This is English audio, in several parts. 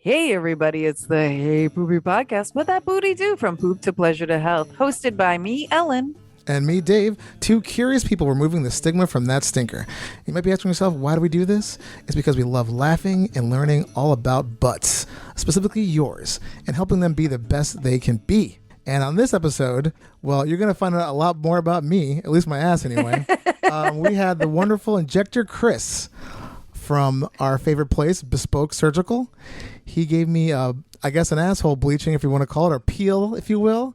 Hey everybody, it's the Hey Poopy podcast. What that booty do from poop to pleasure to health. Hosted by me, Ellen. And me, Dave, two curious people removing the stigma from that stinker. You might be asking yourself, why do we do this? It's because we love laughing and learning all about butts, specifically yours, and helping them be the best they can be. And on this episode, well, you're going to find out a lot more about me, at least my ass anyway. We had the wonderful Injector Chris from our favorite place, Bespoke Surgical. He gave me, I guess, an asshole bleaching, if you want to call it, or peel, if you will.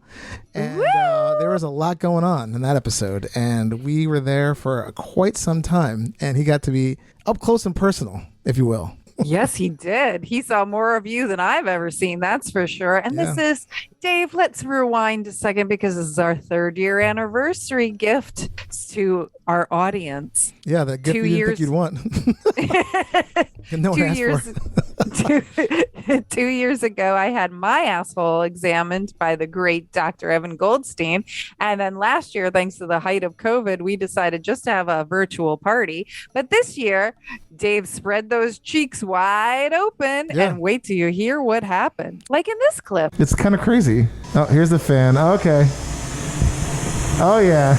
And there was a lot going on in that episode. And we were there for quite some time. And he got to be up close and personal, if you will. Yes, he did. He saw more of you than I've ever seen, that's for sure. And This is, Dave, let's rewind a second because this is our 3rd year anniversary gift to our audience. Yeah, that gift you didn't think you'd want. No one asked for it. 2 years ago, I had my asshole examined by the great Dr. Evan Goldstein. And then last year, thanks to the height of COVID, we decided just to have a virtual party. But this year, Dave spread those cheeks wide open and wait till you hear what happened. Like in this clip. It's kind of crazy. Oh, here's the fan. Oh, okay. Oh, yeah.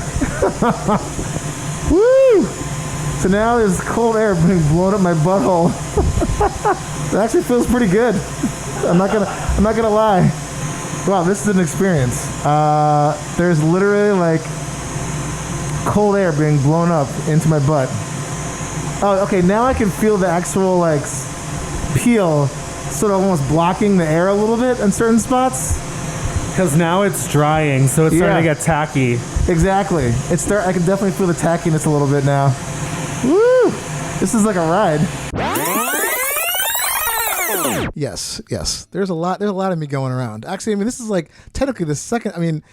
Woo! So now there's cold air being blown up my butthole. It actually feels pretty good. I'm not gonna lie. Wow, this is an experience. There's literally like cold air being blown up into my butt. Oh, okay. Now I can feel the actual like peel, sort of almost blocking the air a little bit in certain spots. Because now it's drying, so it's starting to get tacky. Exactly. I can definitely feel the tackiness a little bit now. Woo! This is like a ride. Yes. There's a lot of me going around. Actually, I mean, this is like technically the second. I mean,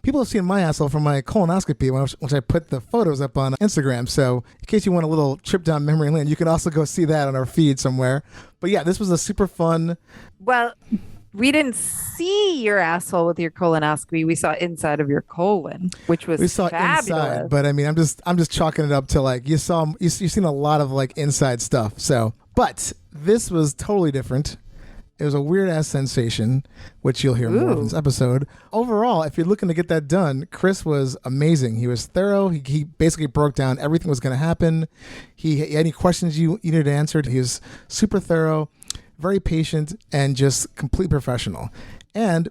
people have seen my asshole from my colonoscopy, which I put the photos up on Instagram. So in case you want a little trip down memory lane, you can also go see that on our feed somewhere. But yeah, this was a super fun. Well, we didn't see your asshole with your colonoscopy. We saw inside of your colon, which was fabulous. Inside, but I mean, I'm just chalking it up to like you've seen a lot of like inside stuff. So, but this was totally different. It was a weird ass sensation, which you'll hear more in this episode. Overall, if you're looking to get that done, Chris was amazing. He was thorough. He basically broke down everything was going to happen. He had any questions you needed answered. He was super thorough, very patient, and just complete professional. And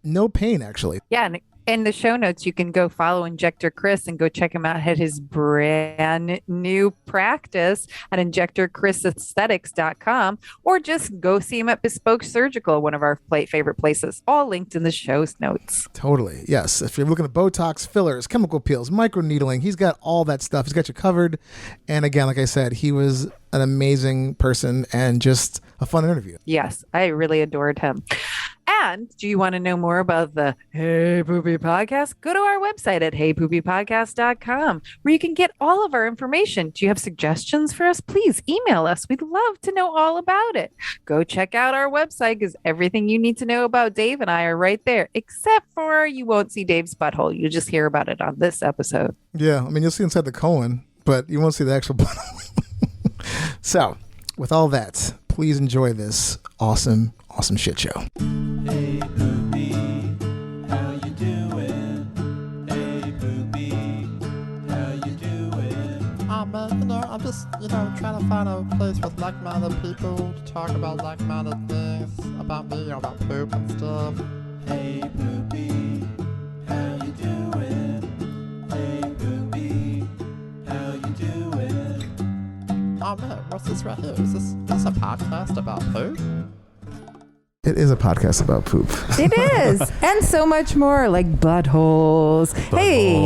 no pain, actually. Yeah, and in the show notes, you can go follow Injector Chris and go check him out at his brand new practice at injectorchrisaesthetics.com, or just go see him at Bespoke Surgical, one of our favorite places, all linked in the show's notes. Totally. Yes. If you're looking at Botox, fillers, chemical peels, microneedling, he's got all that stuff. He's got you covered. And again, like I said, he was an amazing person and just a fun interview. Yes, I really adored him. And do you want to know more about the Hey Poopy podcast? Go to our website at heypoopypodcast.com, where you can get all of our information. Do you have suggestions for us? Please email us. We'd love to know all about it. Go check out our website because everything you need to know about Dave and I are right there, except for you won't see Dave's butthole. You'll just hear about it on this episode. Yeah, I mean, you'll see inside the colon, but you won't see the actual butthole. So, with all that, please enjoy this awesome shit show. Hey Poopy, how you doing? Hey Poopy, how you doing? I'm just, trying to find a place with like-minded people to talk about like-minded things about me, about poop and stuff. Hey Poopy, how you doing? Hey Poopy, how you doing? Oh man, what's this right here? Is this a podcast about poop? It is a podcast about poop. It is. And so much more, like buttholes. Hey,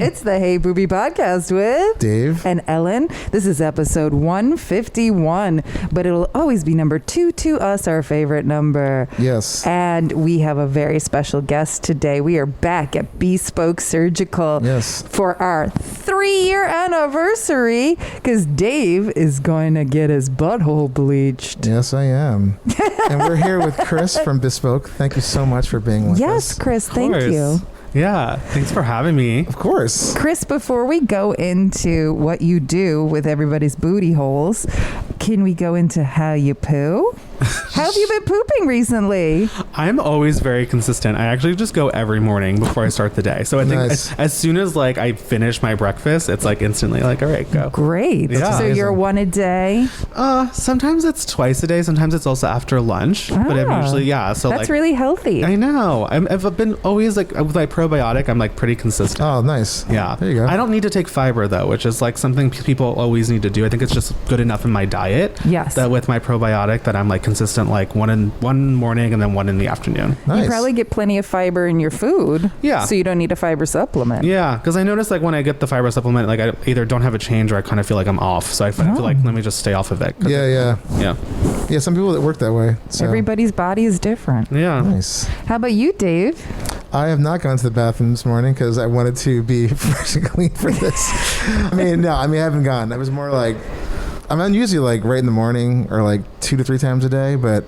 it's the Hey Poopy podcast with Dave and Ellen. This is episode 151, but it'll always be number 2 to us, our favorite number. Yes. And we have a very special guest today. We are back at Bespoke Surgical for our 3-year anniversary because Dave is going to get his butthole bleached. Yes, I am. And we're here with Chris from Bespoke. Thank you so much for being with us. Yes, Chris, thank you. Yeah. Thanks for having me. Of course. Chris, before we go into what you do with everybody's booty holes, can we go into how you poo? How have you been pooping recently? I'm always very consistent. I actually just go every morning before I start the day. So I think Nice. as soon as like I finish my breakfast, it's like instantly like, all right, go. Great. Yeah. So you're Amazing. one a day. Sometimes it's twice a day. Sometimes it's also after lunch. But I'm Ah. usually, yeah. So That's like, really healthy. I know. I've been always like with my probiotic, I'm like pretty consistent. Oh, nice. Yeah. There you go. I don't need to take fiber though, which is like something people always need to do. I think it's just good enough in my diet. Yes. That with my probiotic that I'm like consistent, like one morning and then one in the afternoon. Nice. You probably get plenty of fiber in your food. Yeah. So you don't need a fiber supplement. Yeah, because I notice like when I get the fiber supplement, like I either don't have a change or I kind of feel like I'm off. So I feel like let me just stay off of it. Yeah. Yeah. Some people that work that way. So. Everybody's body is different. Yeah. Nice. How about you, Dave? I have not gone to the bathroom this morning because I wanted to be fresh and clean for this. I haven't gone. I was more like, I'm usually like right in the morning or like 2 to 3 times a day, but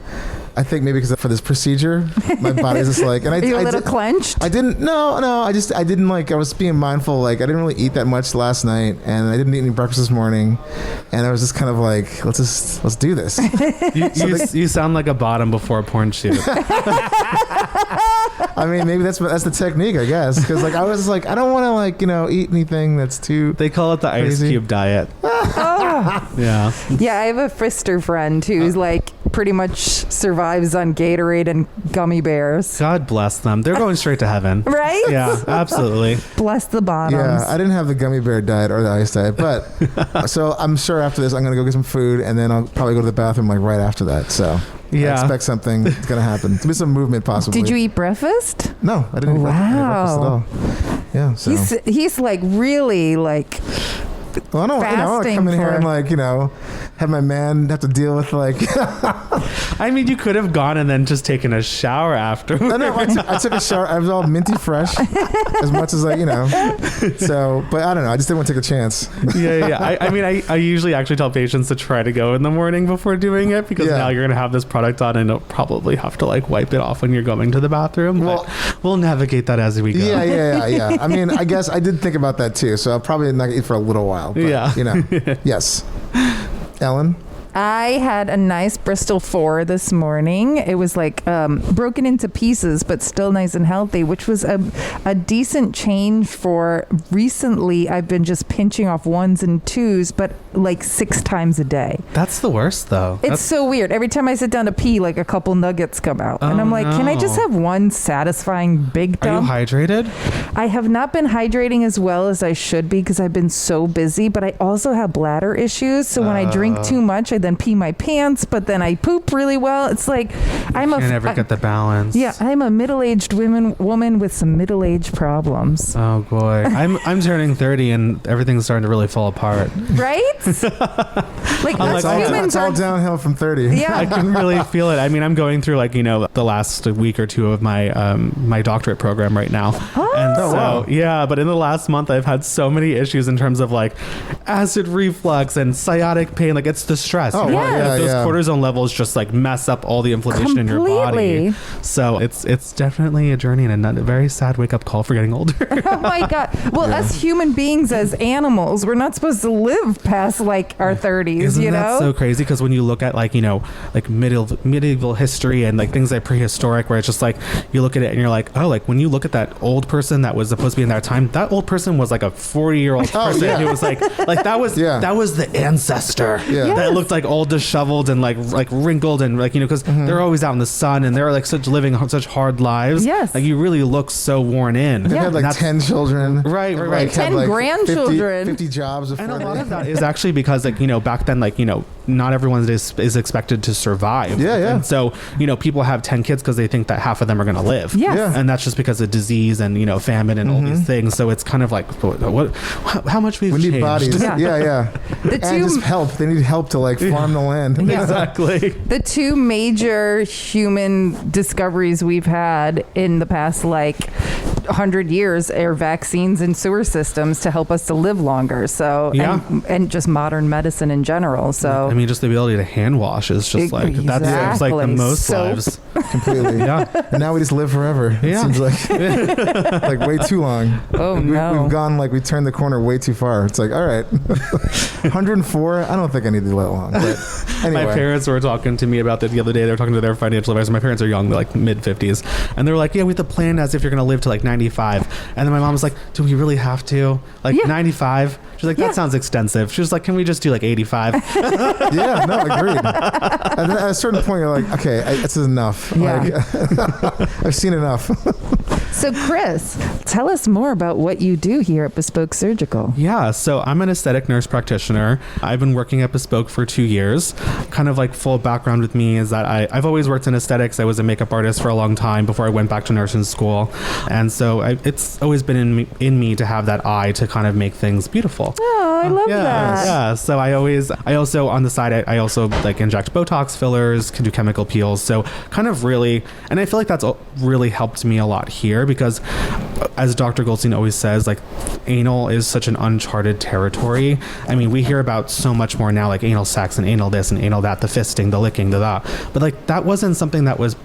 I think maybe because for this procedure, my body's just like, and Are you a little clenched? I didn't. No. I didn't like. I was being mindful. Like I didn't really eat that much last night, and I didn't eat any breakfast this morning, and I was just kind of like, let's do this. You sound like a bottom before a porn shoot. I mean, maybe that's the technique, I guess, because like I was like, I don't want to like eat anything that's too. They call it the Crazy. ice cube diet. Yeah. Yeah, I have a Frister friend who's like pretty much survives on Gatorade and gummy bears. God bless them. They're going straight to heaven. Right? Yeah, absolutely. Bless the bottoms. Yeah, I didn't have the gummy bear diet or the ice diet, but so I'm sure after this I'm gonna go get some food and then I'll probably go to the bathroom like right after that. So I Yeah. expect something's gonna happen. There'll be some movement possibly. Did you eat breakfast? No, I didn't eat breakfast at all. Yeah, so He's like really like well, I don't want to fasting come in here for- and like have my man have to deal with like. I mean, you could have gone and then just taken a shower after. No, I took a shower. I was all minty fresh, as much as So, but I don't know. I just didn't want to take a chance. Yeah. I mean, I usually actually tell patients to try to go in the morning before doing it because now you're going to have this product on and you'll probably have to like wipe it off when you're going to the bathroom. Well, but we'll navigate that as we go. Yeah. I mean, I guess I did think about that too. So I'll probably not eat for a little while. But, Yeah. Yes. Ellen? I had a nice Bristol 4 this morning. It was like broken into pieces, but still nice and healthy, which was a decent change for recently. I've been just pinching off 1s and 2s, but like 6 times a day. That's the worst though. It's so weird. Every time I sit down to pee, like a couple nuggets come out. And I'm like, can I just have one satisfying big Are you dump? hydrated? I have not been hydrating as well as I should be because I've been so busy, but I also have bladder issues. So when I drink too much, I then pee my pants, but then I poop really well. It's like I'm You never get the balance. Yeah, I'm a middle-aged woman with some middle-aged problems. Oh boy, I'm turning 30 and everything's starting to really fall apart. Right? Like us humans it's all are downhill from 30. Yeah. I can really feel it. I mean, I'm going through like the last week or two of my my doctorate program right now, and so wow. yeah. But in the last month, I've had so many issues in terms of like acid reflux and sciatic pain. Like it's the stress. Oh, you know? wow, yeah, Those yeah. cortisone levels just like mess up all the inflammation in your Completely. body. So it's definitely a journey and a very sad wake up call for getting older. Oh my God. Well, us human beings as animals, we're not supposed to live past like our 30s, Isn't you that know? so crazy? Because when you look at like like medieval history and like things like prehistoric, where it's just like you look at it and you're like, oh, like when you look at that old person that was supposed to be in that time, that old person was like a 40-year-old person who was like that was the ancestor that looked like all disheveled and like wrinkled and like because they're always out in the sun and they're like living such hard lives. Yes. Like you really look so worn in. They had like 10 children. Right. Like, 10 had, like, grandchildren. 50 jobs. And a lot of that is actually because like back then like not everyone is expected to survive. Yeah. And so people have 10 kids because they think that half of them are going to live. Yes. Yeah. And that's just because of disease and famine and all these things. So it's kind of like how much we've We changed. need bodies. Yeah. Yeah. The And just two help. They need help to like farm the land. Yeah. Exactly. The two major human discoveries we've had in the past, 100 years are vaccines and sewer systems to help us to live longer. So, Yeah. and just modern medicine in general. So, I mean, just the ability to hand wash is just that's like the Exactly. most Soap. lives. Completely. Yeah. And now we just live forever. It Yeah. seems like way too long. oh We've no. gone we turned the corner way too far. It's like, all right, 104. I don't think I need to live that long. But anyway, My parents were talking to me about that the other day. They were talking to their financial advisor. My parents are young, they're mid 50s, and they were like, "Yeah, we have to plan as if you're going to live to 95." And then my mom was like, "Do we really have to? 95?" She's like, "That Yeah. sounds extensive." She was like, "Can we just do 85?" yeah, no, agreed. And then at a certain point, you're like, okay, this is enough. Yeah. I've seen enough. So, Chris, tell us more about what you do here at Bespoke Surgical. Yeah, so I'm an aesthetic nurse practitioner. I've been working at Bespoke for 2 years. Kind of full background with me is that I've always worked in aesthetics. I was a makeup artist for a long time before I went back to nursing school. And so it's always been in me to have that eye to kind of make things beautiful. Oh, I love that. Yeah. So I also on the side, I also inject Botox fillers, can do chemical peels. So kind of really, and I feel like that's really helped me a lot here because as Dr. Goldstein always says, anal is such an uncharted territory. I mean, we hear about so much more now, anal sex and anal this and anal that, the fisting, the licking, the that. But that wasn't something that was,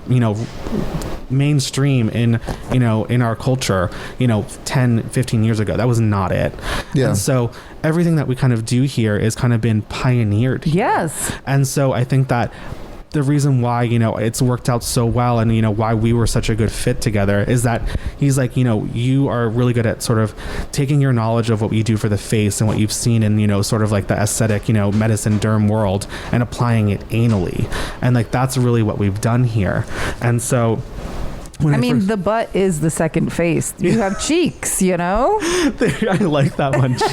mainstream in our culture, 10, 15 years ago. That was not it. Yeah. And so everything that we kind of do here is kind of been pioneered here. Yes. And so I think that the reason why, it's worked out so well and, why we were such a good fit together is that he's like, you are really good at sort of taking your knowledge of what we do for the face and what you've seen in, sort of the aesthetic, medicine derm world and applying it anally. And that's really what we've done here. And so the butt is the second face. You have cheeks, I like that one, cheeks.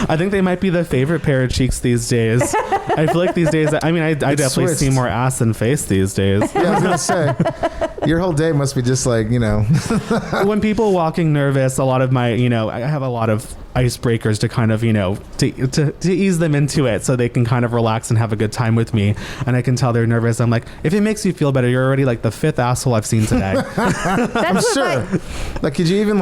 I think they might be the favorite pair of cheeks these days. I feel like these days, I definitely switched. see more ass than face these days. Yeah, I was gonna say, your whole day must be just When people walking nervous, a lot of my, I have a lot of icebreakers to kind of, to ease them into it so they can kind of relax and have a good time with me. And I can tell they're nervous. I'm like, if it makes you feel better, you're already the fifth asshole I've seen today. I'm sure. Could you even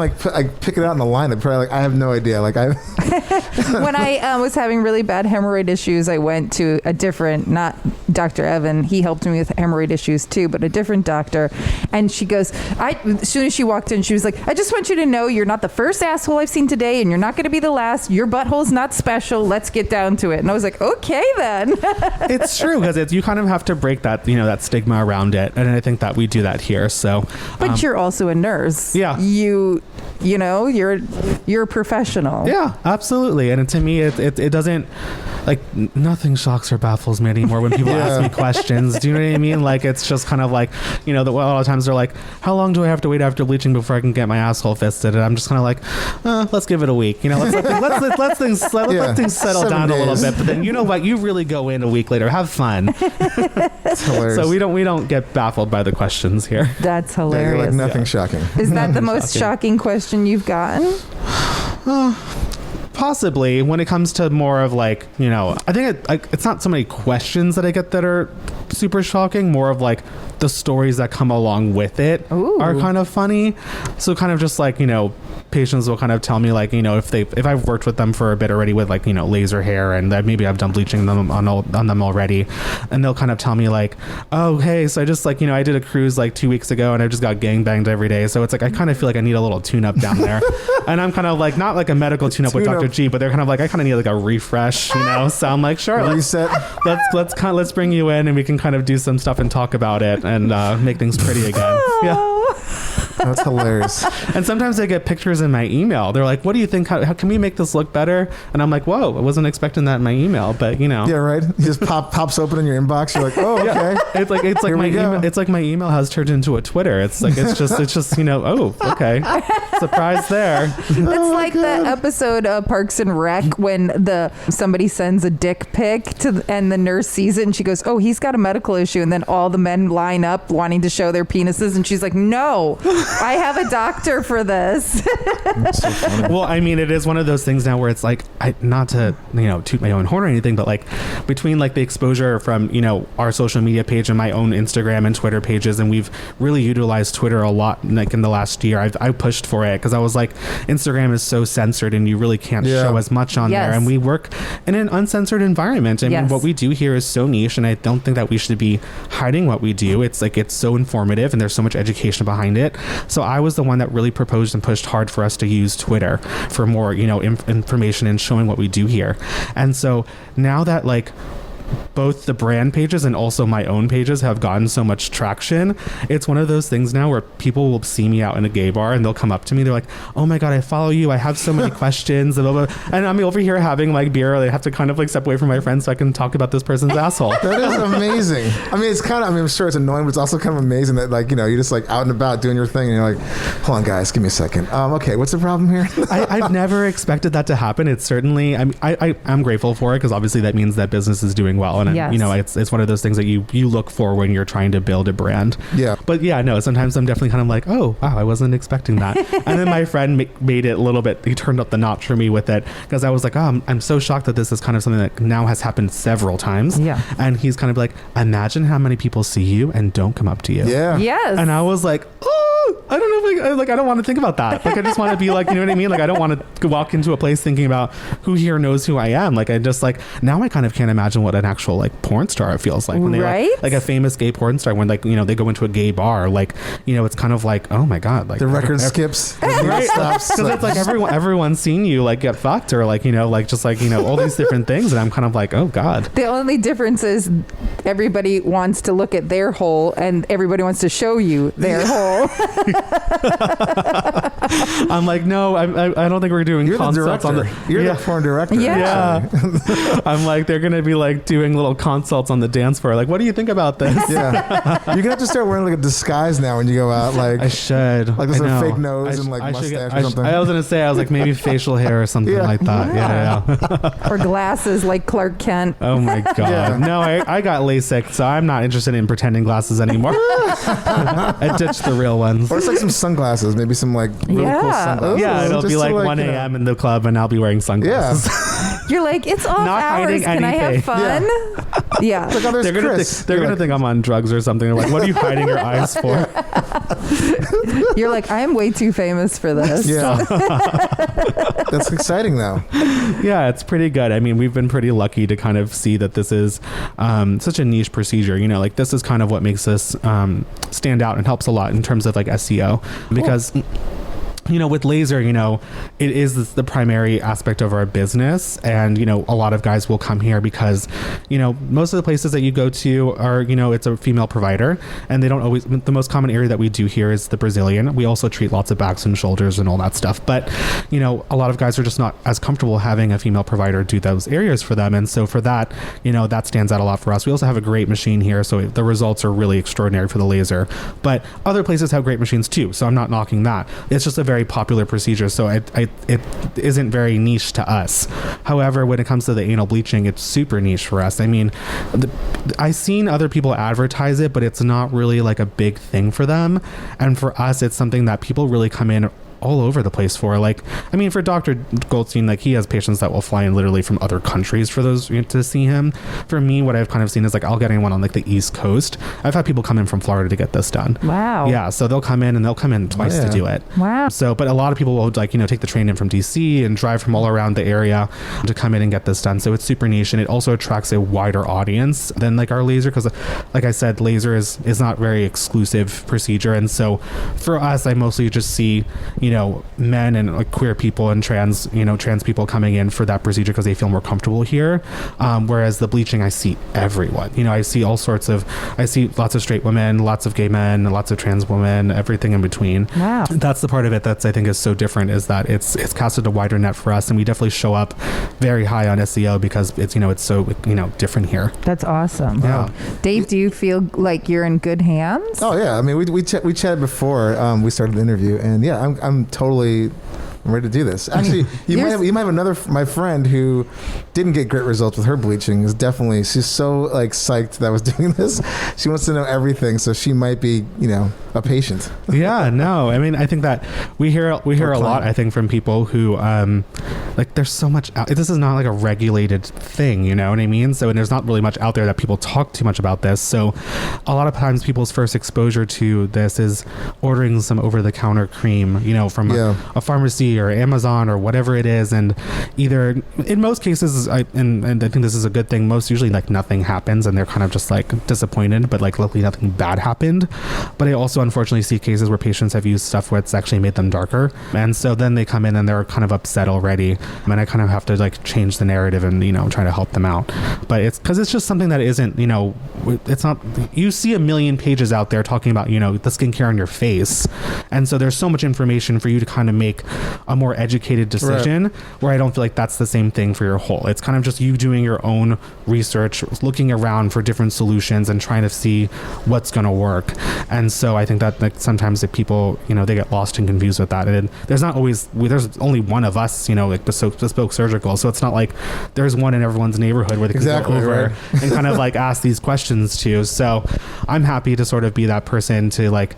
pick it out in the line? Probably I have no idea. When I was having really bad hemorrhoid issues, I went to a different, not Dr. Evan. He helped me with hemorrhoid issues too, but a different doctor. And she goes, as soon as she walked in, she was like, I just want you to know you're not the first asshole I've seen today, and you're not going to be the last. Your butthole's not special. Let's get down to it. And I was like, okay then. It's true because you kind of have to break that, that stigma around it. And I think that we do that here. So, but you're also a nurse. Yeah. You're a professional. Yeah, absolutely. And to me, it doesn't nothing shocks or baffles me anymore when people ask me questions. Do you know what I mean? It's just kind of a lot of times they're like, how long do I have to wait after bleaching before I can get my asshole fisted? And I'm just kind of let's give it a week. Let things settle down a little bit. But then you know what? You really go in a week later. Have fun. It's hilarious. So we don't get baffled by the questions here. That's Yeah, hilarious. you're nothing shocking. Is that the most shocking question you've gotten? Possibly when it comes to more of I think it's not so many questions that I get that are super shocking, more of the stories that come along with it are kind of funny. So kind of just patients will kind of tell me if I've worked with them for a bit already with laser hair and that maybe I've done bleaching them on them already, and they'll kind of tell me oh hey, so I just I did a cruise 2 weeks ago and I just got gangbanged every day, so it's I kind of feel I need a little tune up down there. And I'm kind of not a medical tune up with Dr. G, but they're kind of I kind of need a refresh, so I'm sure, Reset. let's bring you in and we can kind of do some stuff and talk about it and make things pretty again. Yeah. That's hilarious. And sometimes I get pictures in my email. They're like, what do you think? How can we make this look better? And I'm like, whoa, I wasn't expecting that in my email, but Yeah, right. It just pops open in your inbox. You're like, oh, okay. Yeah. It's like my email. It's like my email has turned into a Twitter. It's just oh, okay. Surprise there. It's the episode of Parks and Rec when somebody sends a dick pic and the nurse sees it and she goes, oh, he's got a medical issue, and then all the men line up wanting to show their penises and she's like, no, I have a doctor for this. That's so funny. Well, I mean, it is one of those things now where it's like, not to, toot my own horn or anything, but like between like the exposure from, our social media page and my own Instagram and Twitter pages, and we've really utilized Twitter a lot like in the last year. I pushed for it because I was like, Instagram is so censored and you really can't show as much on there. And we work in an uncensored environment. I mean, what we do here is so niche, and I don't think that we should be hiding what we do. It's like, it's so informative and there's so much education behind it. So I was the one that really proposed and pushed hard for us to use Twitter for more, information and showing what we do here. And so now that like both the brand pages and also my own pages have gotten so much traction, it's one of those things now where people will see me out in a gay bar and they'll come up to me. They're like, oh my God, I follow you. I have so many questions. Blah, blah, blah. And I'm over here having like beer. They have to kind of like step away from my friends so I can talk about this person's asshole. That is amazing. I mean, it's kind of, I'm sure it's annoying, but it's also kind of amazing that like, you're just like out and about doing your thing and you're like, hold on guys, give me a second. Okay, what's the problem here? I've never expected that to happen. It's certainly, I'm grateful for it because obviously that means that business is doing well. And it's one of those things that you look for when you're trying to build a brand. Yeah. But yeah, no, sometimes I'm definitely kind of like, oh, wow, I wasn't expecting that. And then my friend made it a little bit, he turned up the notch for me with it because I was like, oh, I'm so shocked that this is kind of something that now has happened several times. Yeah. And he's kind of like, imagine how many people see you and don't come up to you. Yeah. Yes. And I was like, oh, I don't know if I don't want to think about that. Like, I just want to be like, you know what I mean? Like, I don't want to walk into a place thinking about who here knows who I am. Like, I just like, now I kind of can't imagine what an actual like porn star feels like when they like a famous gay porn star when like, they go into a gay bar, like, it's kind of like, oh my God, like the record skips, right? Because it's like everyone's seen you like get fucked or like, like just like, all these different things. And I'm kind of like, oh God. The only difference is everybody wants to look at their hole and everybody wants to show you their hole. I'm like, no, I don't think we're doing consults on the. You're the porn director. Yeah. I'm like, they're gonna be like doing little consults on the dance floor. Like, what do you think about this? Yeah. You're gonna have to start wearing like a disguise now when you go out. Like, I should. Like, there's a fake nose and like mustache or something. I was gonna say, I was like, maybe facial hair or something like that. Yeah. Or glasses like Clark Kent. Oh my God. Yeah. No, I got LASIK, so I'm not interested in pretending glasses anymore. I ditched the real ones. Or it's like some sunglasses, maybe some like really cool sunglasses. Yeah, it'll be like 1 a.m. in the club and I'll be wearing sunglasses. Yeah. You're like, it's off hours. Can I have fun? Yeah. Like, oh, they're gonna think I'm on drugs or something. They're like, what are you hiding your eyes for? You're like, I am way too famous for this. Yeah. That's exciting though. Yeah, it's pretty good. I mean, we've been pretty lucky to kind of see that this is such a niche procedure. Like this is kind of what makes us stand out and helps a lot in terms of like SEO because with laser, it is the primary aspect of our business. And, a lot of guys will come here because, most of the places that you go to are, it's a female provider and they don't always, the most common area that we do here is the Brazilian. We also treat lots of backs and shoulders and all that stuff. But, a lot of guys are just not as comfortable having a female provider do those areas for them. And so for that, that stands out a lot for us. We also have a great machine here. So the results are really extraordinary for the laser, but other places have great machines too. So I'm not knocking that. It's just a very popular procedure, so it isn't very niche to us. However, when it comes to the anal bleaching, it's super niche for us. I mean, I've seen other people advertise it, but it's not really like a big thing for them. And for us, it's something that people really come in all over the place for. Like, I mean, for Dr. Goldstein, like he has patients that will fly in literally from other countries for those to see him. For me, what I've kind of seen is like I'll get anyone on like the East Coast. I've had people come in from Florida to get this done. Wow. Yeah, so they'll come in and they'll come in twice to do it. Wow. So, but a lot of people will like take the train in from DC and drive from all around the area to come in and get this done. So it's super niche and it also attracts a wider audience than like our laser because, like I said, laser is not very exclusive procedure. And so for us, I mostly just see men and like queer people and trans people coming in for that procedure because they feel more comfortable here. Whereas the bleaching, I see everyone. I see lots of straight women, lots of gay men, lots of trans women, everything in between. Wow. That's the part of it that's I think is so different is that it's casted a wider net for us, and we definitely show up very high on SEO because it's it's so different here. That's awesome. Yeah. Dave, do you feel like you're in good hands? Oh yeah. I mean, we chatted before we started the interview, and yeah, I'm totally I'm ready to do this. Actually, you might have another. My friend who didn't get great results with her bleaching is definitely. She's so like psyched that I was doing this. She wants to know everything, so she might be, a patient. Yeah, no. I mean, I think that we hear a lot. I think from people who like there's so much. This is not like a regulated thing, you know what I mean? So and there's not really much out there that people talk too much about this. So a lot of times people's first exposure to this is ordering some over-the-counter cream, from a pharmacy or Amazon or whatever it is, and either in most cases, and I think this is a good thing. Most usually like nothing happens, and they're kind of just like disappointed, but like luckily nothing bad happened. But I also unfortunately see cases where patients have used stuff where it's actually made them darker, and so then they come in and they're kind of upset already, and I kind of have to like change the narrative and try to help them out. But it's because it's just something that isn't it's not. You see a million pages out there talking about the skincare on your face, and so there's so much information for you to kind of make a more educated decision, right, where I don't feel like that's the same thing for your whole. It's kind of just you doing your own research, looking around for different solutions and trying to see what's going to work. And so I think that like sometimes the people they get lost and confused with that, and there's only one of us like Bespoke Surgical, so it's not like there's one in everyone's neighborhood where they can go over and kind of like ask these questions to. So I'm happy to sort of be that person to like,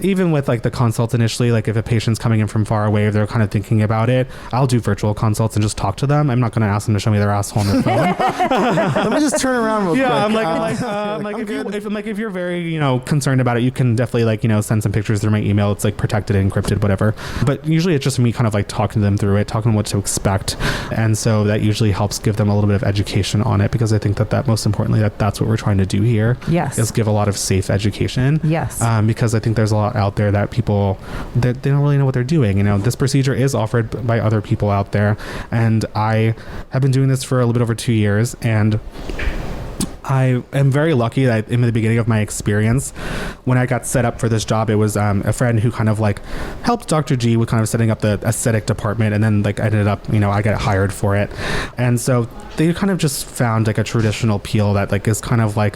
even with like the consults initially, like if a patient's coming in from far away, if they're kind of thinking about it, I'll do virtual consults and just talk to them. I'm not going to ask them to show me their asshole on their phone. Let me just turn around real quick. I'm like, if you're very concerned about it, you can definitely like send some pictures through my email. It's like protected, encrypted, whatever. But usually it's just me kind of like talking to them through it, talking them what to expect, and so that usually helps give them a little bit of education on it, because I think that most importantly that's what we're trying to do here. Yes, is give a lot of safe education. Yes, because I think there's a lot out there that people that they don't really know what they're doing. This procedure is offered by other people out there, and I have been doing this for a little bit over 2 years, and I am very lucky that in the beginning of my experience, when I got set up for this job, it was a friend who kind of like helped Dr. G with kind of setting up the aesthetic department, and then like I ended up, I got hired for it. And so they kind of just found like a traditional peel that like is kind of like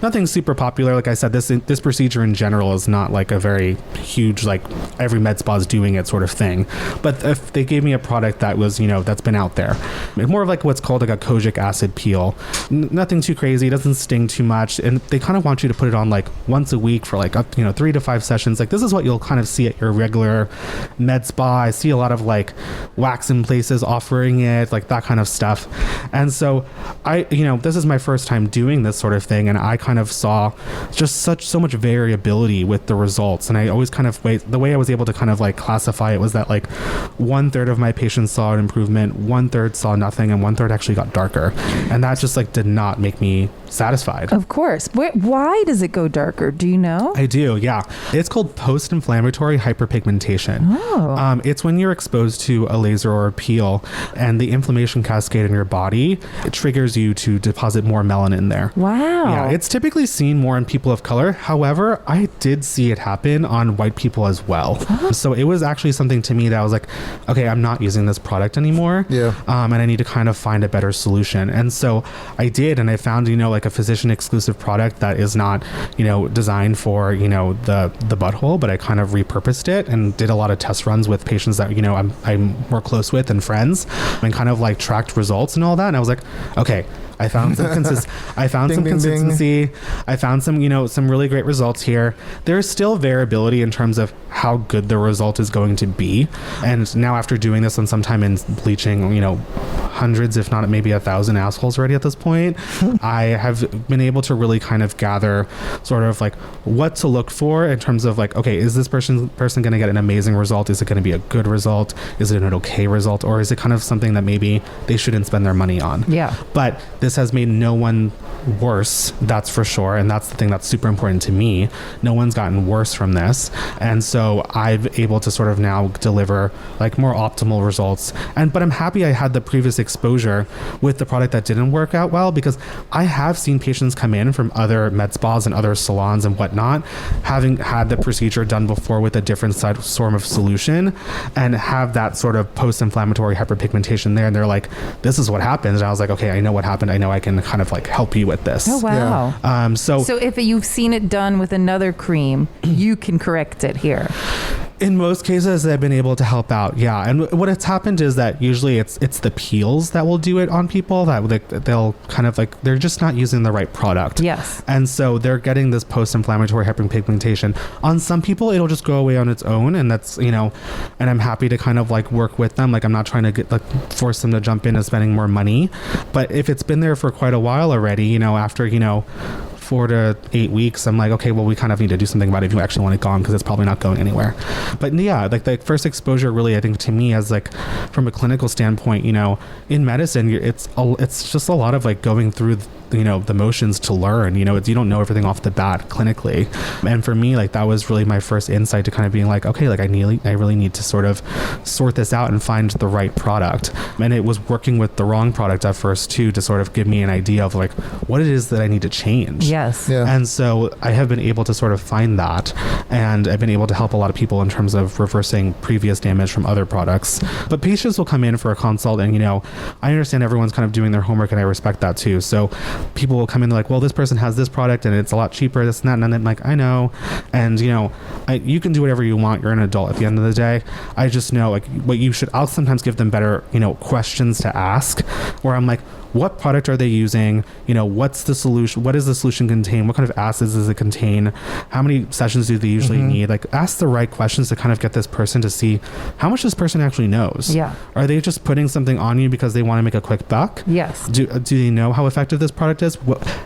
nothing super popular. Like I said, this procedure in general is not like a very huge, like every med spa is doing it sort of thing. But if they gave me a product that was, that's been out there, more of like what's called like a Kojic acid peel, nothing too crazy. Doesn't sting too much, and they kind of want you to put it on like once a week for like 3 to 5 sessions. Like this is what you'll kind of see at your regular med spa. I see a lot of like wax in places offering it, like that kind of stuff. And so I this is my first time doing this sort of thing, and I kind of saw just so much variability with the results. And I always kind of the way I was able to kind of like classify it was that like 1/3 of my patients saw an improvement, 1/3 saw nothing, and 1/3 actually got darker. And that just like did not make me satisfied. Of course. Why does it go darker? Do you know? I do, yeah. It's called post-inflammatory hyperpigmentation. Oh. It's when you're exposed to a laser or a peel, and the inflammation cascade in your body, it triggers you to deposit more melanin there. Wow. Yeah, it's typically seen more in people of color. However, I did see it happen on white people as well. So it was actually something to me that I was like, okay, I'm not using this product anymore. Yeah. And I need to kind of find a better solution. And so I did, and I found, like a physician exclusive product that is not, designed for, the butthole, but I kind of repurposed it and did a lot of test runs with patients that, I'm more close with and friends, and kind of like tracked results and all that. And I was like, okay, I found some consistency. Ding. I found some, some really great results here. There's still variability in terms of how good the result is going to be. And now after doing this and some time in bleaching, hundreds, if not maybe 1,000 assholes already at this point, I have been able to really kind of gather sort of like what to look for in terms of like, okay, is this person going to get an amazing result? Is it going to be a good result? Is it an okay result? Or is it kind of something that maybe they shouldn't spend their money on? Yeah. But this has made no one worse, that's for sure. And that's the thing that's super important to me. No one's gotten worse from this. And so I'm able to sort of now deliver like more optimal results. But I'm happy I had the previous exposure with the product that didn't work out well, because I have seen patients come in from other med spas and other salons and whatnot, having had the procedure done before with a different sort of solution, and have that sort of post-inflammatory hyperpigmentation there. And they're like, this is what happens. And I was like, okay, I know what happened. I know I can kind of like help you with this. Oh, wow. Yeah. So if you've seen it done with another cream, you can correct it here. In most cases, I've been able to help out. Yeah. And what has happened is that usually it's the peels that will do it on people that they'll kind of like, they're just not using the right product. Yes. And so they're getting this post-inflammatory hyperpigmentation. On some people, it'll just go away on its own. And that's, you know, and I'm happy to kind of like work with them. Like I'm not trying to get like force them to jump in and spending more money. But if it's been there for quite a while already, you know, after, you know, 4 to 8 weeks, I'm like, okay, well, we kind of need to do something about it if you actually want it gone, because it's probably not going anywhere. But yeah, like the first exposure really, I think to me, as like from a clinical standpoint, you know, in medicine, it's just a lot of like going through you know, the motions to learn. You know, you don't know everything off the bat clinically. And for me, like that was really my first insight to kind of being like, okay, like I really need to sort of sort this out and find the right product. And it was working with the wrong product at first too, to sort of give me an idea of like what it is that I need to change. Yes. Yeah. And so I have been able to sort of find that, and I've been able to help a lot of people in terms of reversing previous damage from other products. But patients will come in for a consult, and you know, I understand everyone's kind of doing their homework, and I respect that too. So people will come in like, well, this person has this product and it's a lot cheaper, this and that, and I'm like, I know. And you know, you can do whatever you want, you're an adult at the end of the day. I just know like what you should, I'll sometimes give them better, you know, questions to ask, where I'm like, what product are they using? You know, what's the solution? What does the solution contain? What kind of acids does it contain? How many sessions do they usually need? Like, ask the right questions to kind of get this person to see how much this person actually knows. Yeah. Are they just putting something on you because they want to make a quick buck? Yes. Do they know how effective this product is?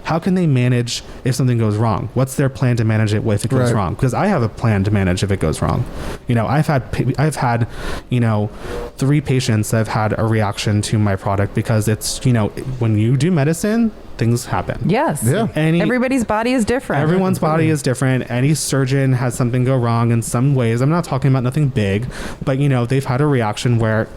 How can they manage if something goes wrong? What's their plan to manage it if it goes wrong? Because I have a plan to manage if it goes wrong. You know, I've had, you know, 3 patients that have had a reaction to my product because it's, you know, when you do medicine, things happen. Yes. Yeah. Everybody's body is different. Everyone's body is different. Any surgeon has something go wrong in some ways. I'm not talking about nothing big, but you know, they've had a reaction where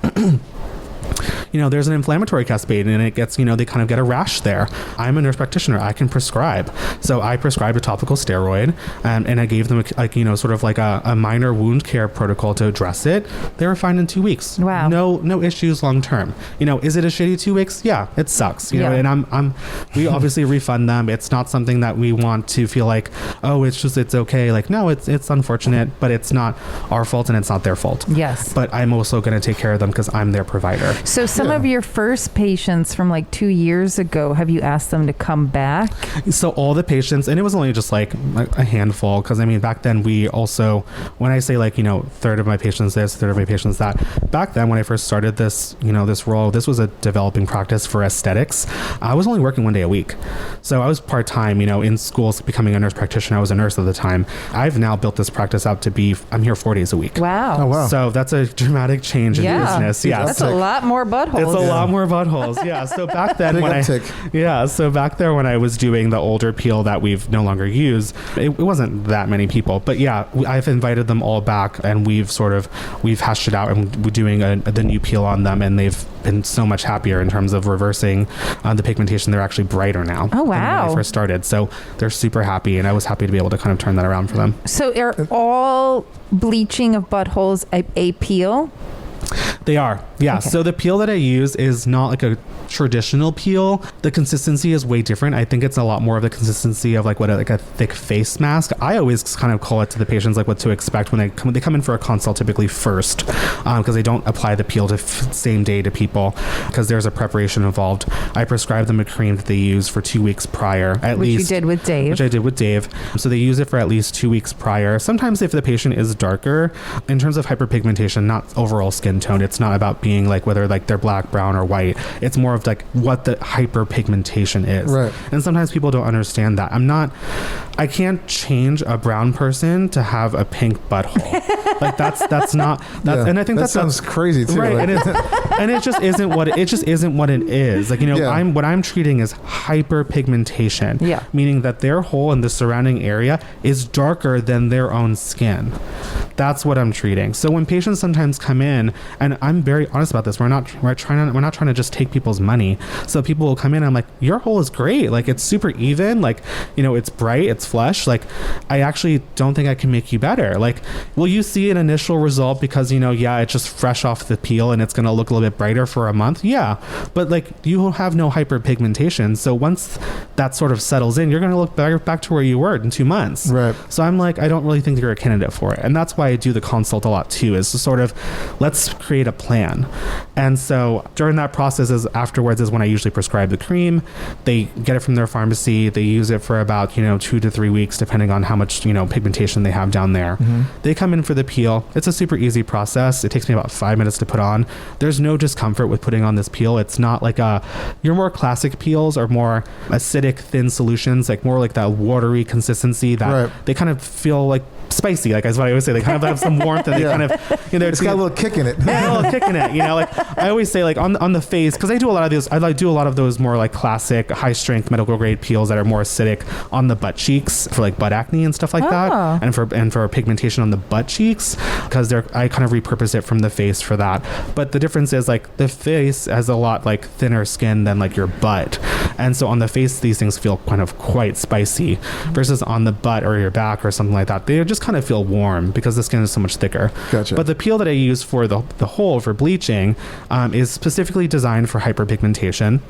you know, there's an inflammatory cascade and it gets, you know, they kind of get a rash there. I'm a nurse practitioner. I can prescribe. So I prescribed a topical steroid and I gave them like, you know, sort of like a minor wound care protocol to address it. They were fine in 2 weeks. Wow. No issues long term. You know, is it a shitty 2 weeks? Yeah, it sucks. You know, and we obviously refund them. It's not something that we want to feel like, oh, it's okay. Like, no, it's unfortunate, but it's not our fault and it's not their fault. Yes. But I'm also going to take care of them because I'm their provider. So some of your first patients from like 2 years ago, have you asked them to come back? So all the patients, and it was only just like a handful, because I mean, back then we also, when I say like, you know, third of my patients this, third of my patients that, back then when I first started this, you know, this role, this was a developing practice for aesthetics. I was only working 1 day a week. So I was part-time, you know, in schools becoming a nurse practitioner. I was a nurse at the time. I've now built this practice out to be, I'm here 4 days a week. Wow. Oh, wow. So that's a dramatic change in business. Yeah. That's a lot more buttholes. It's a lot more buttholes. Yeah. So back then so back there when I was doing the older peel that we've no longer used, it wasn't that many people, but yeah, I've invited them all back and we've hashed it out and we're doing the new peel on them, and they've been so much happier in terms of reversing the pigmentation. They're actually brighter now. Oh, wow. Than when I first started. So they're super happy, and I was happy to be able to kind of turn that around for them. So are all bleaching of buttholes a peel? They are. Yeah. Okay. So the peel that I use is not like a traditional peel. The consistency is way different. I think it's a lot more of the consistency of like like a thick face mask. I always kind of call it to the patients like what to expect when they come in for a consult typically first, because they don't apply the peel to same day to people because there's a preparation involved. I prescribe them a cream that they use for 2 weeks prior, Which you did with Dave. Which I did with Dave. So they use it for at least 2 weeks prior. Sometimes if the patient is darker, in terms of hyperpigmentation, not overall skin tone, it's not about being like whether like they're black, brown, or white. It's more of like what the hyperpigmentation is. Right. And sometimes people don't understand that. I can't change a brown person to have a pink butthole. Like that's not and I think that sounds crazy too. Right. Like, and it just isn't what it is. Like, you know, what I'm treating is hyperpigmentation. Yeah. Meaning that their hole in the surrounding area is darker than their own skin. That's what I'm treating. So when patients sometimes come in, and I'm very honest about this, we're not trying to just take people's money. So people will come in and I'm like, your hole is great. Like, it's super even. Like, you know, it's bright, it's flush. Like, I actually don't think I can make you better. Like, will you see an initial result because, you know, it's just fresh off the peel and it's going to look a little bit brighter for a month? Yeah. But like, you have no hyperpigmentation. So once that sort of settles in, you're going to look back to where you were in 2 months. Right. So I'm like, I don't really think you're a candidate for it. And that's why why I do the consult a lot too, is to sort of, let's create a plan. And so during that process afterwards is when I usually prescribe the cream. They get it from their pharmacy. They use it for about, 2 to 3 weeks, depending on how much, pigmentation they have down there. They come in for the peel. It's a super easy process. It takes me about 5 minutes to put on. There's no discomfort with putting on this peel. It's not like your more classic peels are more acidic, thin solutions, like more like that watery consistency that they kind of feel like spicy, like that's what I always say. They kind of have some warmth, and they kind of, it's got a little kick in it. Yeah, a little kick in it. Like I always say, like on the face, because I do a lot of those. I do a lot of those more like classic, high strength medical grade peels that are more acidic on the butt cheeks for like butt acne and stuff like that, and for pigmentation on the butt cheeks, because I kind of repurpose it from the face for that. But the difference is like the face has a lot like thinner skin than like your butt, and so on the face these things feel kind of quite spicy, versus on the butt or your back or something like that, they just kind of feel warm because the skin is so much thicker. Gotcha. But the peel that I use for the whole for bleaching is specifically designed for hyperpigmentation.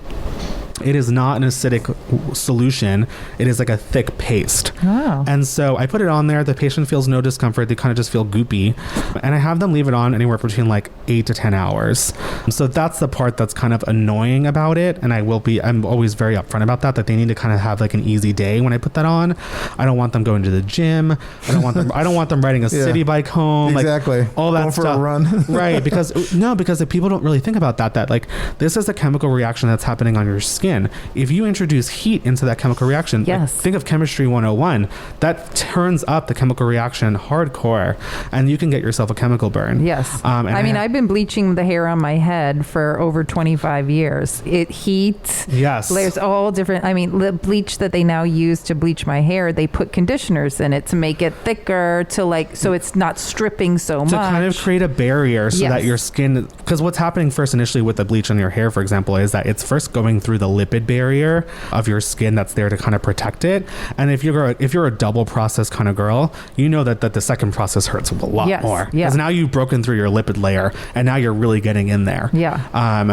It is not an acidic solution. It is like a thick paste. Oh. And so I put it on there. The patient feels no discomfort. They kind of just feel goopy. And I have them leave it on anywhere between like 8 to 10 hours. So that's the part that's kind of annoying about it. And I'm always very upfront about that they need to kind of have like an easy day when I put that on. I don't want them going to the gym. I don't want them riding a city bike home. Exactly. Like all that going stuff. For a run. Right. Because the people don't really think about that like this is a chemical reaction that's happening on your skin. If you introduce heat into that chemical reaction, like, think of chemistry 101, that turns up the chemical reaction hardcore, and you can get yourself a chemical burn. Yes. I've been bleaching the hair on my head for over 25 years. Layers, all different. The bleach that they now use to bleach my hair, they put conditioners in it to make it thicker, so it's not stripping so much. To kind of create a barrier so that your skin, because what's happening first initially with the bleach on your hair, for example, is that it's first going through the lipid barrier of your skin that's there to kind of protect it. And if you're a double process kind of girl, you know that the second process hurts a lot more, because now you've broken through your lipid layer and now you're really getting in there.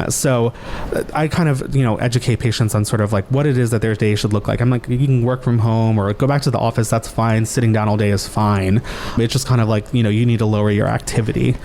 So I kind of educate patients on sort of like what it is that their day should look like. I'm like, you can work from home or go back to the office, that's fine. Sitting down all day is fine. It's just kind of like, you need to lower your activity.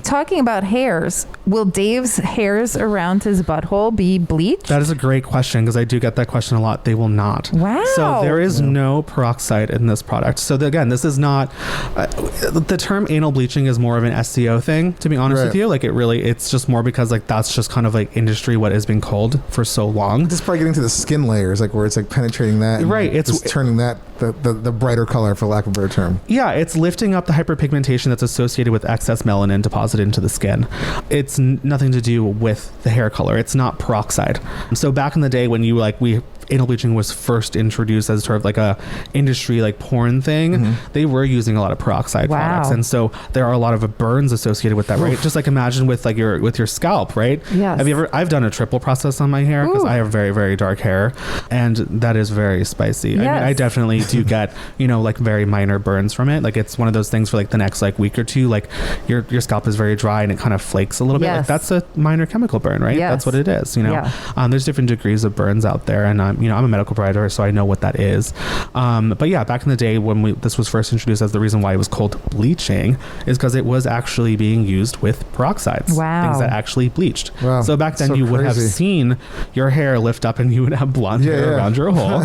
Talking about hairs, will Dave's hairs around his butthole be bleached? That is a great question, because I do get that question a lot. They will not. Wow. So there is no peroxide in this product. So again, this is not the term anal bleaching is more of an SEO thing, to be honest with you. Like it's just more because like that's just kind of like industry what has been called for so long. This is probably getting to the skin layers, like where it's like penetrating that, right? It's turning that the brighter color, for lack of a better term. Yeah, it's lifting up the hyperpigmentation that's associated with excess melanin deposited into the skin. It's nothing to do with the hair color. It's not peroxide. So back in the day when anal bleaching was first introduced as sort of like a industry like porn thing, they were using a lot of peroxide products, and so there are a lot of burns associated with that. Right? Just like imagine with your scalp, right? Yes. I've done a triple process on my hair because I have very, very dark hair, and that is very spicy. Yes. I definitely do get like very minor burns from it. Like it's one of those things for like the next like week or two, like your scalp is very dry and it kind of flakes a little bit. Like that's a minor chemical burn, right? That's what it is. There's different degrees of burns out there, and I'm a medical provider, so I know what that is. But yeah, back in the day when this was first introduced, as the reason why it was called bleaching is because it was actually being used with peroxides. Wow. Things that actually bleached. Wow. So back then you would have seen your hair lift up and you would have blonde hair around your hole.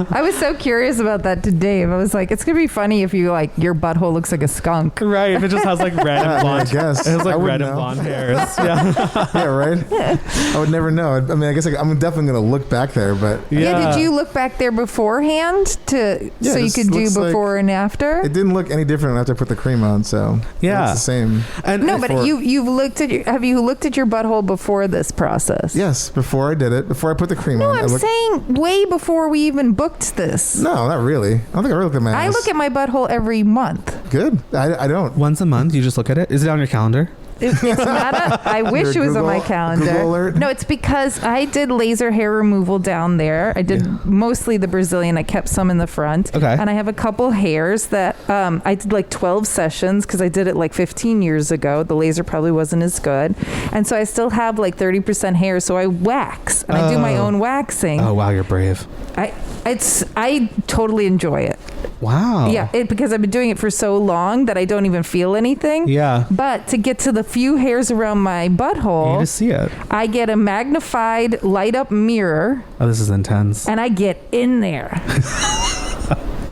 I was so curious about that to Dave. I was like, it's gonna be funny if you like your butthole looks like a skunk. Right. If it just has like red and blonde. I guess. It has like red and blonde hairs. Yeah. Yeah, right? I would never know. I guess I'm definitely going to look back there, but... Yeah, did you look back there beforehand so you could do before and after? It didn't look any different after I put the cream on, so... Yeah. It's the same. And no, but have you looked at your butthole before this process? Yes, before I did it, before I put the cream on. No, I'm saying way before we even booked this. No, not really. I don't think I really looked at my ass. I look at my butthole every month. Good. I don't. Once a month, you just look at it? Is it on your calendar? It's not I wish it was on my calendar. Google alert? No, it's because I did laser hair removal down there. I did mostly the Brazilian. I kept some in the front. Okay. And I have a couple hairs that I did like 12 sessions because I did it like 15 years ago. The laser probably wasn't as good. And so I still have like 30% hair. So I wax and I do my own waxing. Oh, wow. You're brave. I totally enjoy it. Wow. Yeah, because I've been doing it for so long that I don't even feel anything. Yeah. But to get to the few hairs around my You need to butthole, see it. I get a magnified light up mirror Oh, this is intense. and I get in there.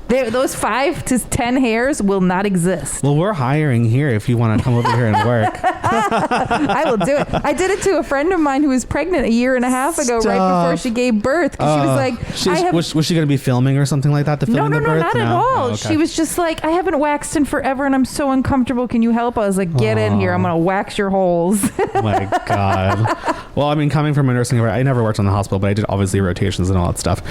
Those 5 to 10 hairs will not exist. Well, we're hiring here if you want to come over here and work. I will do it. I did it to a friend of mine who was pregnant a year and a half ago, right before she gave birth. Because she was like, was she going to be filming or something like that? No, the birth? not at all. Oh, okay. She was just like, I haven't waxed in forever and I'm so uncomfortable. Can you help? I was like, get in here. I'm going to wax your holes. Oh my God. Well, I mean, coming from a nursing, I never worked in the hospital, but I did obviously rotations and all that stuff.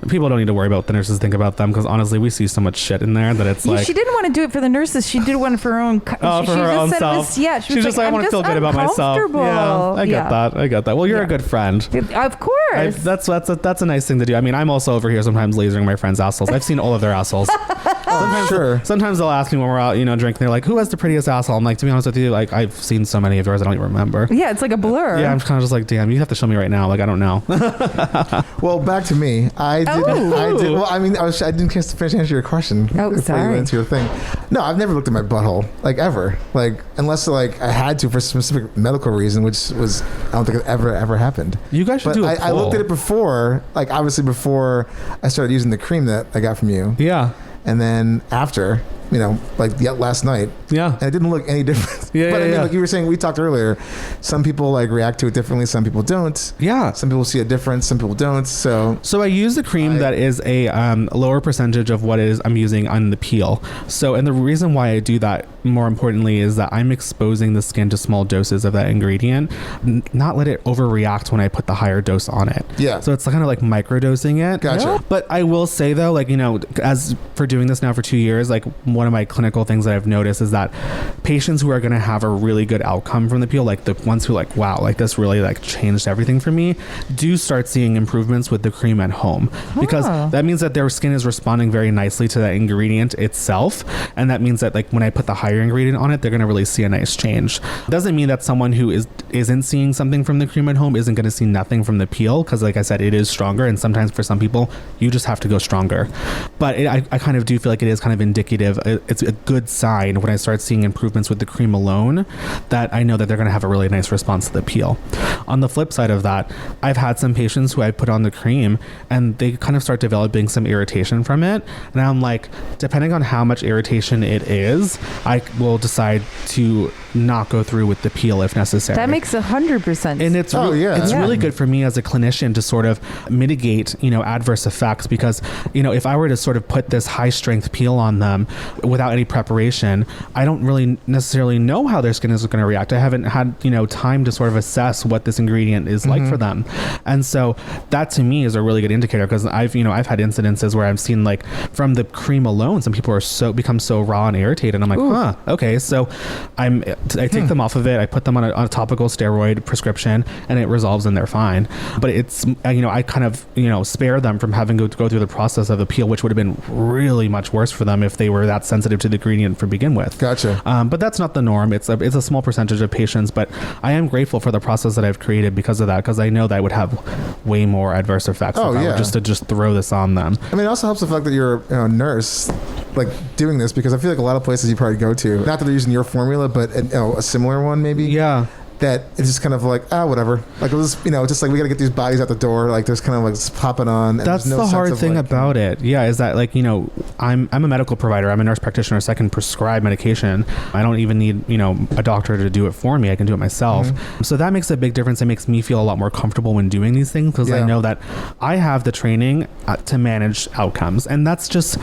People don't need to worry about what the nurses think about them because honestly, we see so much shit in there that it's like. She didn't want to do it for the nurses. She did one for her own. For her own self. She was just like, I want to feel good about myself. Yeah, I get that. Well, you're a good friend. Of course. That's a nice thing to do. I mean, I'm also over here sometimes lasering my friends' assholes. I've seen all of their assholes. Sometimes they'll ask me when we're out, drinking. They're like, "Who has the prettiest asshole?" I'm like, to be honest with you, like I've seen so many of yours, I don't even remember. Yeah, it's like a blur. Yeah, I'm kind of just like, damn, you have to show me right now. Like, I don't know. Well, back to me. I did. Well, I mean, I didn't finish answering your question. Oh, before sorry. You went into your thing. No, I've never looked at my butthole, like ever, like unless like I had to for a specific medical reason, which was I don't think it ever happened. You guys should But do a I looked at it before, like obviously before I started using the cream that I got from you. Yeah. And then after, like last night. Yeah. And it didn't look any different. Yeah, but I mean, yeah. like you were saying, we talked earlier, some people like react to it differently. Some people don't. Yeah. Some people see a difference. Some people don't. So I use the cream that is a lower percentage of what it is I'm using on the peel. So, and the reason why I do that, more importantly, is that I'm exposing the skin to small doses of that ingredient, not let it overreact when I put the higher dose on it. Yeah. So it's kind of like microdosing it. Gotcha. But I will say though, like, as for doing this now for 2 years, like one of my clinical things that I've noticed is that patients who are going to have a really good outcome from the peel, like the ones who like, wow, like this really like changed everything for me, do start seeing improvements with the cream at home because that means that their skin is responding very nicely to that ingredient itself. And that means that like when I put the higher ingredient on it, they're going to really see a nice change. Doesn't mean that someone who isn't seeing something from the cream at home isn't going to see nothing from the peel, because like I said, it is stronger, and sometimes for some people you just have to go stronger. But I kind of do feel like it is kind of indicative. It's a good sign when I start seeing improvements with the cream alone, that I know that they're going to have a really nice response to the peel. On the flip side of that, I've had some patients who I put on the cream and they kind of start developing some irritation from it, and I'm like, depending on how much irritation it is, I will decide to not go through with the peel if necessary. That makes 100% And it's really good for me as a clinician to sort of mitigate, adverse effects, because, if I were to sort of put this high strength peel on them without any preparation, I don't really necessarily know how their skin is going to react. I haven't had, time to sort of assess what this ingredient is like for them. And so that to me is a really good indicator, because I've had incidences where I've seen like from the cream alone, some people are become so raw and irritated. I'm like, okay. So I take them off of it. I put them on a topical steroid prescription and it resolves and they're fine. But it's, I kind of, spare them from having to go through the process of the peel, which would have been really much worse for them if they were that sensitive to the ingredient to begin with. Gotcha. But that's not the norm. It's a small percentage of patients, but I am grateful for the process that I've created because of that, because I know that I would have way more adverse effects if I were just to throw this on them. I mean, it also helps the fact that you're a nurse, like doing this, because I feel like a lot of places you probably go to, not that they're using your formula, but a similar one maybe. Yeah. That it's just kind of like, whatever. Like it was, just like we got to get these bodies out the door. Like there's kind of like just pop it on. And that's the hard thing about it. Yeah, is that like I'm a medical provider. I'm a nurse practitioner, so I can prescribe medication. I don't even need a doctor to do it for me. I can do it myself. So that makes a big difference. It makes me feel a lot more comfortable when doing these things, because I know that I have the training to manage outcomes, and that's just.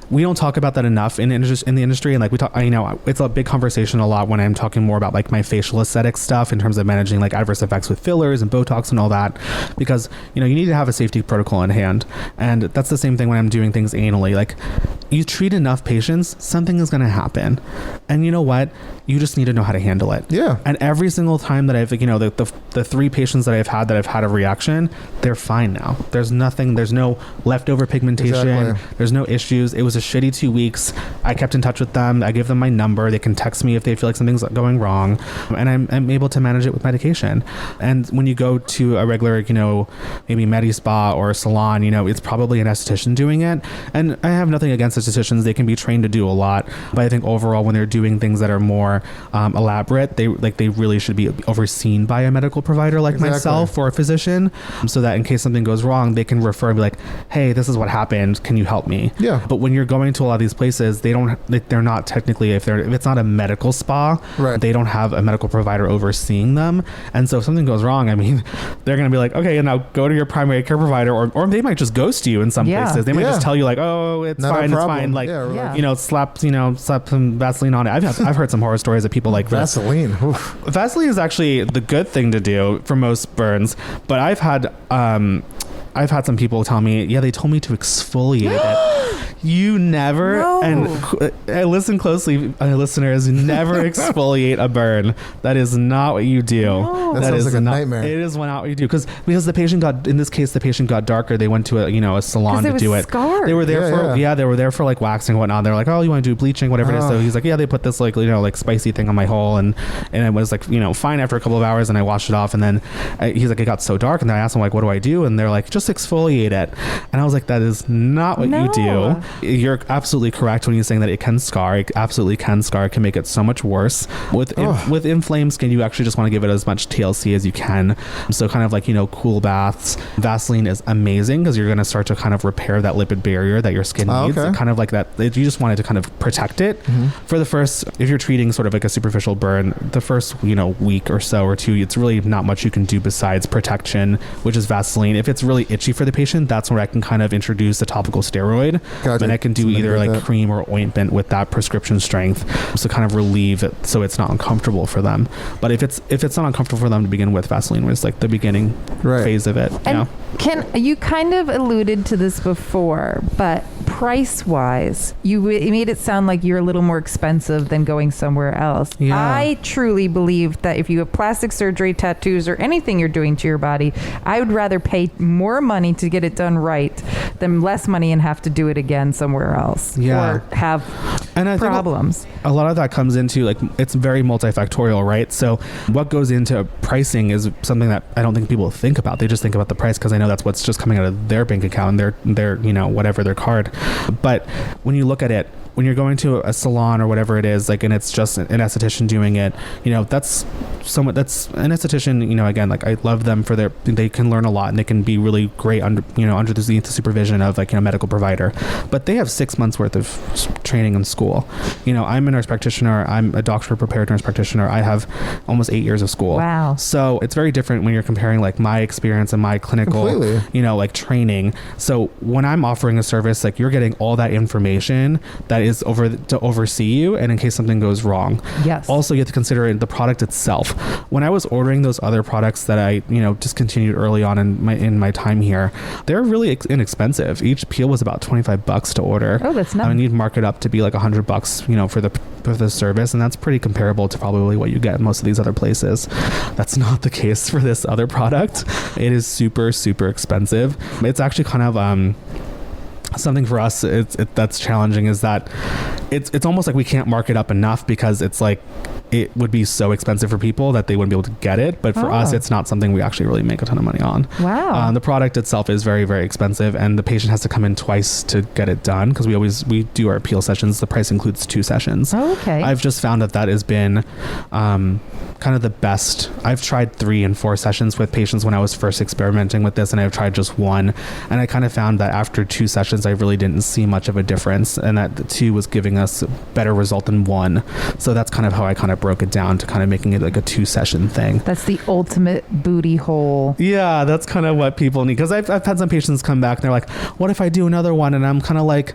We don't talk about that enough in the industry, and like we talk, it's a big conversation a lot when I'm talking more about like my facial aesthetic stuff in terms of managing like adverse effects with fillers and Botox and all that, because you need to have a safety protocol in hand, and that's the same thing when I'm doing things anally. Like you treat enough patients, something is going to happen, and you know what? You just need to know how to handle it. Yeah. And every single time that I've the 3 patients that I've had a reaction, they're fine now. There's no leftover pigmentation. Exactly. There's no issues. It was a shitty 2 weeks. I kept in touch with them. I gave them my number. They can text me if they feel like something's going wrong, and I'm able to manage it with medication. And when you go to a regular, maybe Medi Spa or a salon, it's probably an esthetician doing it. And I have nothing against estheticians, they can be trained to do a lot, but I think overall when they're doing things that are more elaborate, they really should be overseen by a medical provider like myself or a physician, so that in case something goes wrong, they can refer and be like, hey, this is what happened, can you help me? Yeah. But when you're going to a lot of these places, they're not technically, if it's not a medical spa, right, they don't have a medical provider overseeing them. And so if something goes wrong, I mean, they're going to be like, okay, and now go to your primary care provider, or they might just ghost you in some places. They might just tell you like, oh, it's not fine, it's fine. Like, you know, slap some Vaseline on it. I've heard some horror stories of people like Vaseline. Vaseline is actually the good thing to do for most burns, but I've had some people tell me, yeah, they told me to exfoliate it. You never, and listen closely, listeners, never exfoliate a burn. That is not what you do. No. That sounds like a nightmare. It is not what you do, because the patient got, in this case, the patient got darker. They went to a salon to do it. Scarred. They were there they were there for like waxing and whatnot. They're like, oh, you want to do bleaching, whatever it is. So he's like, yeah, they put this like, like spicy thing on my hole, and it was like, fine after a couple of hours, and I washed it off, and then he's like, it got so dark, and then I asked him like, what do I do? And they're like, just exfoliate it. And I was like, that is not what you do. You're absolutely correct when you're saying that it can scar. It absolutely can scar. It can make it so much worse. With inflamed skin, you actually just want to give it as much TLC as you can. So kind of like, cool baths. Vaseline is amazing because you're going to start to kind of repair that lipid barrier that your skin needs. Okay. Kind of like that. You just want it to kind of protect it. Mm-hmm. For the first, if you're treating sort of like a superficial burn, the first, week or so or two, it's really not much you can do besides protection, which is Vaseline. If it's really itchy for the patient, that's where I can kind of introduce a topical steroid. Gotcha. And I can do either like cream or ointment with that prescription strength, so kind of relieve it so it's not uncomfortable for them. But if it's not uncomfortable for them to begin with, Vaseline was like the beginning phase of it. And you kind of alluded to this before, but price wise, you made it sound like you're a little more expensive than going somewhere else. Yeah. I truly believe that if you have plastic surgery, tattoos, or anything you're doing to your body, I would rather pay more money to get it done right than less money and have to do it again somewhere else. Yeah. Or have problems. A lot of that comes into like, it's very multifactorial, right? So what goes into pricing is something that I don't think people think about. They just think about the price because I know that's what's just coming out of their bank account and their whatever, their card. But when you look at it, when you're going to a salon or whatever it is, like, and it's just an esthetician doing it, that's an esthetician, again, like, I love them for they can learn a lot and they can be really great under the supervision of like, medical provider, but they have 6 months worth of training in school. I'm a nurse practitioner. I'm a doctor prepared nurse practitioner. I have almost 8 years of school. Wow. So it's very different when you're comparing like my experience and my clinical, like training. So when I'm offering a service, like, you're getting all that information that is to oversee you, and in case something goes wrong. Yes. Also, you have to consider the product itself. When I was ordering those other products that I discontinued early on in my time here, they're really inexpensive. Each peel was about $25 to order. Oh, that's nice. I mean, you'd mark it up to be like $100, for the service, and that's pretty comparable to probably what you get in most of these other places. That's not the case for this other product. It is super, super expensive. It's actually kind of something for us that's challenging is that it's almost like we can't mark it up enough because it's like it would be so expensive for people that they wouldn't be able to get it. But for us, it's not something we actually really make a ton of money on. Wow. The product itself is very, very expensive, and the patient has to come in twice to get it done because we do our peel sessions. The price includes 2 sessions. Oh, okay. I've just found that has been kind of the best. I've tried 3 and 4 sessions with patients when I was first experimenting with this, and I've tried just 1. And I kind of found that after 2 sessions, I really didn't see much of a difference, and that the 2 was giving us a better result than 1. So that's kind of how I kind of broke it down to kind of making it like a 2-session thing. That's the ultimate booty hole. Yeah, that's kind of what people need. Because I've had some patients come back and they're like, what if I do another one? And I'm kind of like,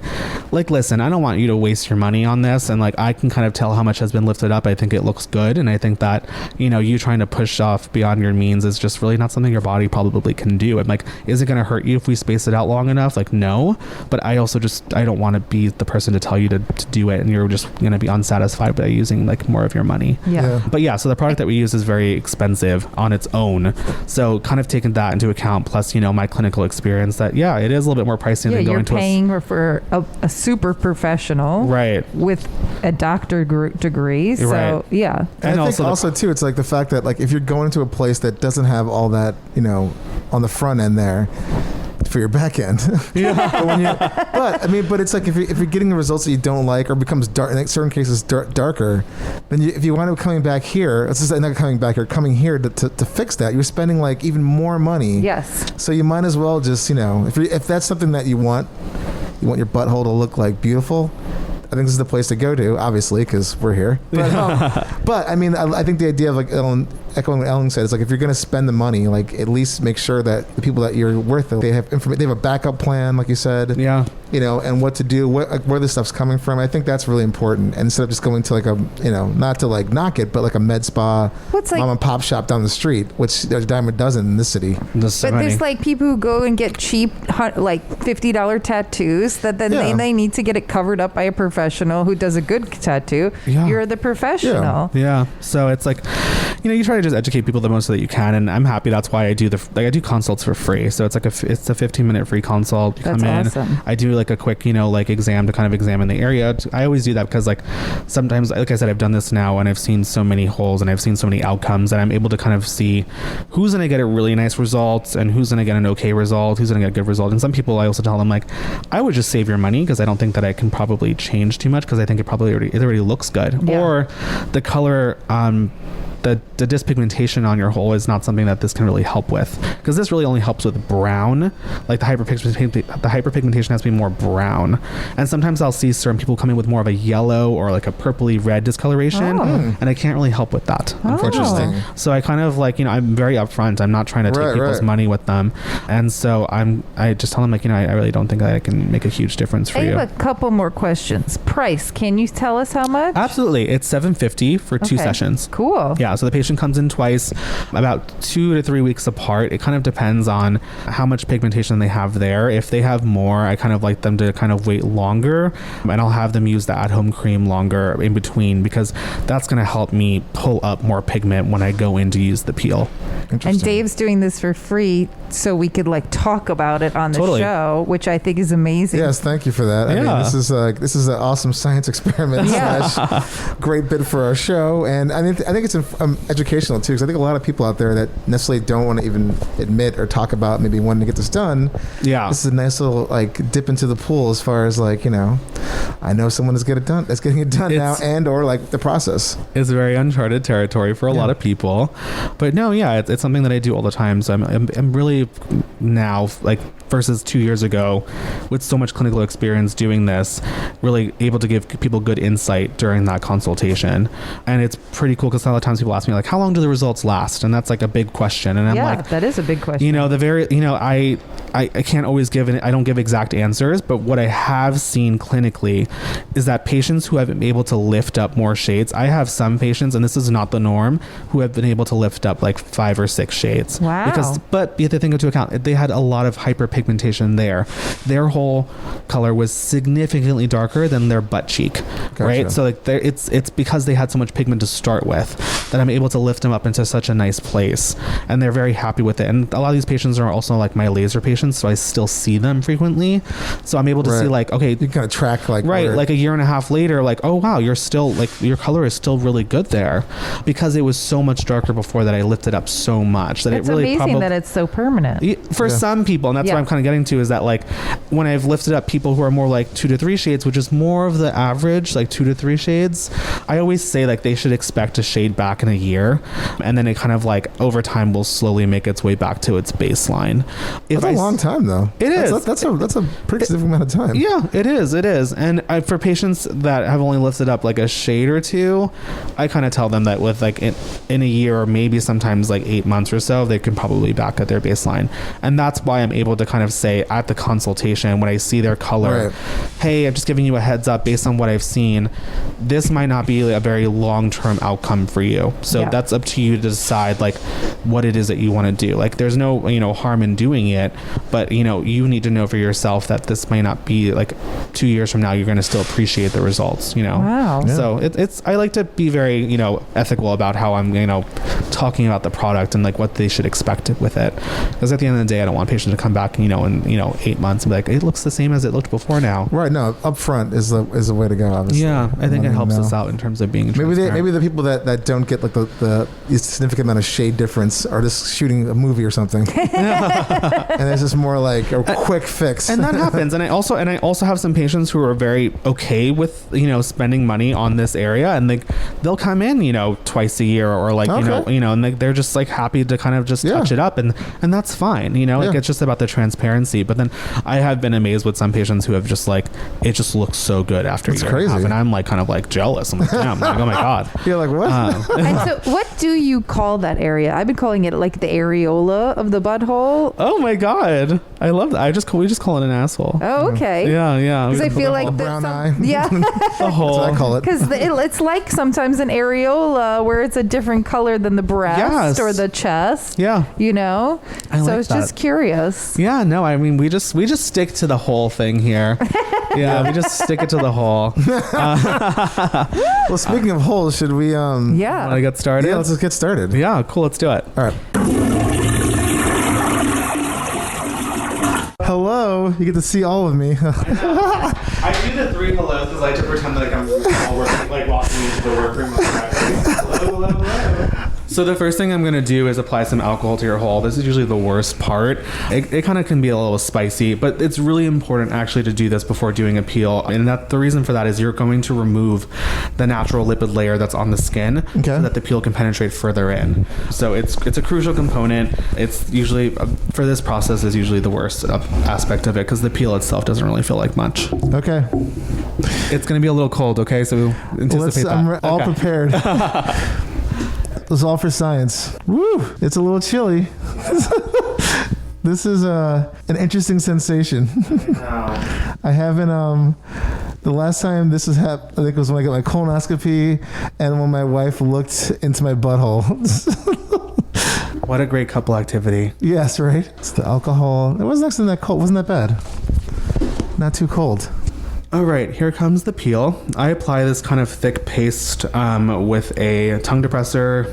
listen, I don't want you to waste your money on this. And like, I can kind of tell how much has been lifted up. I think it looks good. And I think that, you trying to push off beyond your means is just really not something your body probably can do. I'm like, is it going to hurt you if we space it out long enough? Like, no. But I also I don't want to be the person to tell you to do it, and you're just going to be unsatisfied by using like more of your money. Yeah. But yeah, so the product that we use is very expensive on its own. So kind of taking that into account, plus, my clinical experience, that, yeah, it is a little bit more pricey than going to you're paying for a super professional. Right. With a doctor degree. So, right. Yeah. And I think also, too, it's like the fact that, like, if you're going to a place that doesn't have all that, on the front end there, for your back end. but it's like if you're getting the results that you don't like or becomes dark, in certain cases darker, then if you wind up coming back here, it's just not coming back here, coming here to fix that, you're spending like even more money. Yes. So you might as well just, if that's something that you want your butthole to look like beautiful, I think this is the place to go to, obviously, because we're here. But I mean, I think the idea of like echoing what Ellen said, is like if you're going to spend the money, like at least make sure that the people that you're with, they have they have a backup plan, like you said. Yeah. And what to do, where this stuff's coming from. I think that's really important. And instead of just going to like a, not to like knock it, but like a med spa, mom and pop shop down the street, which there's a dime a dozen in this city. There's like people who go and get cheap, like $50 tattoos that then they need to get it covered up by a professional who does a good tattoo. Yeah. You're the professional. Yeah. So it's like, you try to just educate people the most that you can, and I'm happy. That's why I do I do consults for free. So it's like it's a 15-minute free consult. You come in. Awesome. I do like a quick exam to kind of examine the area. I always do that because like sometimes, like I said, I've done this now and I've seen so many holes and I've seen so many outcomes that I'm able to kind of see who's going to get a really nice result and who's going to get an okay result, who's going to get a good result. And some people, I also tell them like, I would just save your money because I don't think that I can probably change too much because I think it already looks good. Yeah. Or the color the dyspigmentation on your hole is not something that this can really help with, because this really only helps with brown. Like the hyperpigmentation has to be more brown, and sometimes I'll see certain people come in with more of a yellow or like a purpley red discoloration, and I can't really help with that, unfortunately. So I kind of like, I'm very upfront. I'm not trying to take people's money with them, and so I just tell them like, I really don't think that I can make a huge difference for you. I have a couple more questions. Price, can you tell us how much? Absolutely. It's $750 for 2 sessions. Cool. Yeah. So the patient comes in twice, about 2 to 3 weeks apart. It kind of depends on how much pigmentation they have there. If they have more, I kind of like them to kind of wait longer, and I'll have them use the at-home cream longer in between, because that's going to help me pull up more pigment when I go in to use the peel. And Dave's doing this for free, so we could like talk about it on the show, which I think is amazing. Yes, thank you for that. I mean, this is an awesome science experiment slash great bit for our show, and I think it's educational too, because I think a lot of people out there that necessarily don't want to even admit or talk about maybe wanting to get this done. Yeah, this is a nice little like dip into the pool as far as like, I know someone is getting it done now, and or like the process. It's very uncharted territory for a lot of people, but no, it's something that I do all the time. So I'm really now, like versus 2 years ago, with so much clinical experience doing this, really able to give people good insight during that consultation. And it's pretty cool because a lot of times people ask me like, how long do the results last? And that's like a big question. And I'm like, that is a big question. I can't always I don't give exact answers, but what I have seen clinically is that patients who have been able to lift up more shades, I have some patients, and this is not the norm, who have been able to lift up like 5 or 6 shades. Wow. But you have to think into account, they had a lot of hyperpigmentation there. Their whole color was significantly darker than their butt cheek, right? So like it's because they had so much pigment to start with that I'm able to lift them up into such a nice place, and they're very happy with it. And a lot of these patients are also like my laser patients, so I still see them frequently. So I'm able to see like, okay, you kind of track like like a year and a half later, like, oh wow, you're still like, your color is still really good there, because it was so much darker before that I lifted up so much that it's it really amazing that it's so permanent for some people. And that's what I'm kind of getting to, is that like when I've lifted up people who are more like 2 to 3 shades, which is more of the average, like 2 to 3 shades, I always say like they should expect a shade back in a year, and then it kind of like over time will slowly make its way back to its baseline. That's a long time though. It is. That's a pretty significant amount of time. Yeah, it is. And for patients that have only lifted up like a shade or 2, I kind of tell them that with like in a year, or maybe sometimes like 8 months or so, they can probably be back at their baseline. And that's why I'm able to kind of say at the consultation, when I see their color, hey, I'm just giving you a heads up based on what I've seen. This might not be a very long-term outcome for you. So that's up to you to decide like what it is that you want to do. Like there's no, harm in doing it, but you need to know for yourself that this might not be like 2 years from now, you're going to still appreciate the results, Wow. Yeah. So it's, I like to be very, ethical about how I'm, talking about the product and like what they should expect with it. Because at the end of the day, I don't want patients to come back, in 8 months and be like, it looks the same as it looked before now. Right. No, upfront is the way to go, obviously. Yeah. I think it helps us out in terms of being maybe the people that don't get get like the significant amount of shade difference, or just shooting a movie or something. And it's just more like a quick fix. And that happens. And I also have some patients who are very okay with, spending money on this area, and they'll come in, twice a year, or like, and they're just like happy to kind of just touch it up, and that's fine. Like it's just about the transparency. But then I have been amazed with some patients who have just like, it just looks so good after a year and a half, and I'm like kind of like jealous. I'm like, damn, like, oh my God. You're like, what? And so what do you call that area? I've been calling it like the areola of the butthole. Oh my God. I love that. We just call it an asshole. Oh, okay. Yeah. Because I feel like brown eye. Yeah. The hole. That's what I call it. Because it's like sometimes an areola where it's a different color than the breast or the chest. Yeah. I so it's just curious. Yeah, no, I mean we just stick to the whole thing here. Yeah, we just stick it to the hole. Well, speaking of holes, should we Want to get started? Yeah, let's just get started. Yeah, cool, let's do it. All right. Hello, you get to see all of me. I do the 3 hellos because I like to pretend like I'm all working, like walking into the workroom. Hello. So the first thing I'm going to do is apply some alcohol to your hole. This is usually the worst part. It kind of can be a little spicy, but it's really important actually to do this before doing a peel. And the reason for that is you're going to remove the natural lipid layer that's on the skin so that the peel can penetrate further in. So it's a crucial component. It's usually, for this process, is usually the worst aspect of it because the peel itself doesn't really feel like much. Okay. It's going to be a little cold, okay? So anticipate that. I'm all prepared. It's all for science. Woo! It's a little chilly. This is an interesting sensation. I haven't. The last time this has happened, I think it was when I got my colonoscopy, and when my wife looked into my butthole. What a great couple activity. Yes, right. It's the alcohol. It wasn't actually that cold. It wasn't that bad. Not too cold. All right, here comes the peel. I apply this kind of thick paste with a tongue depressor.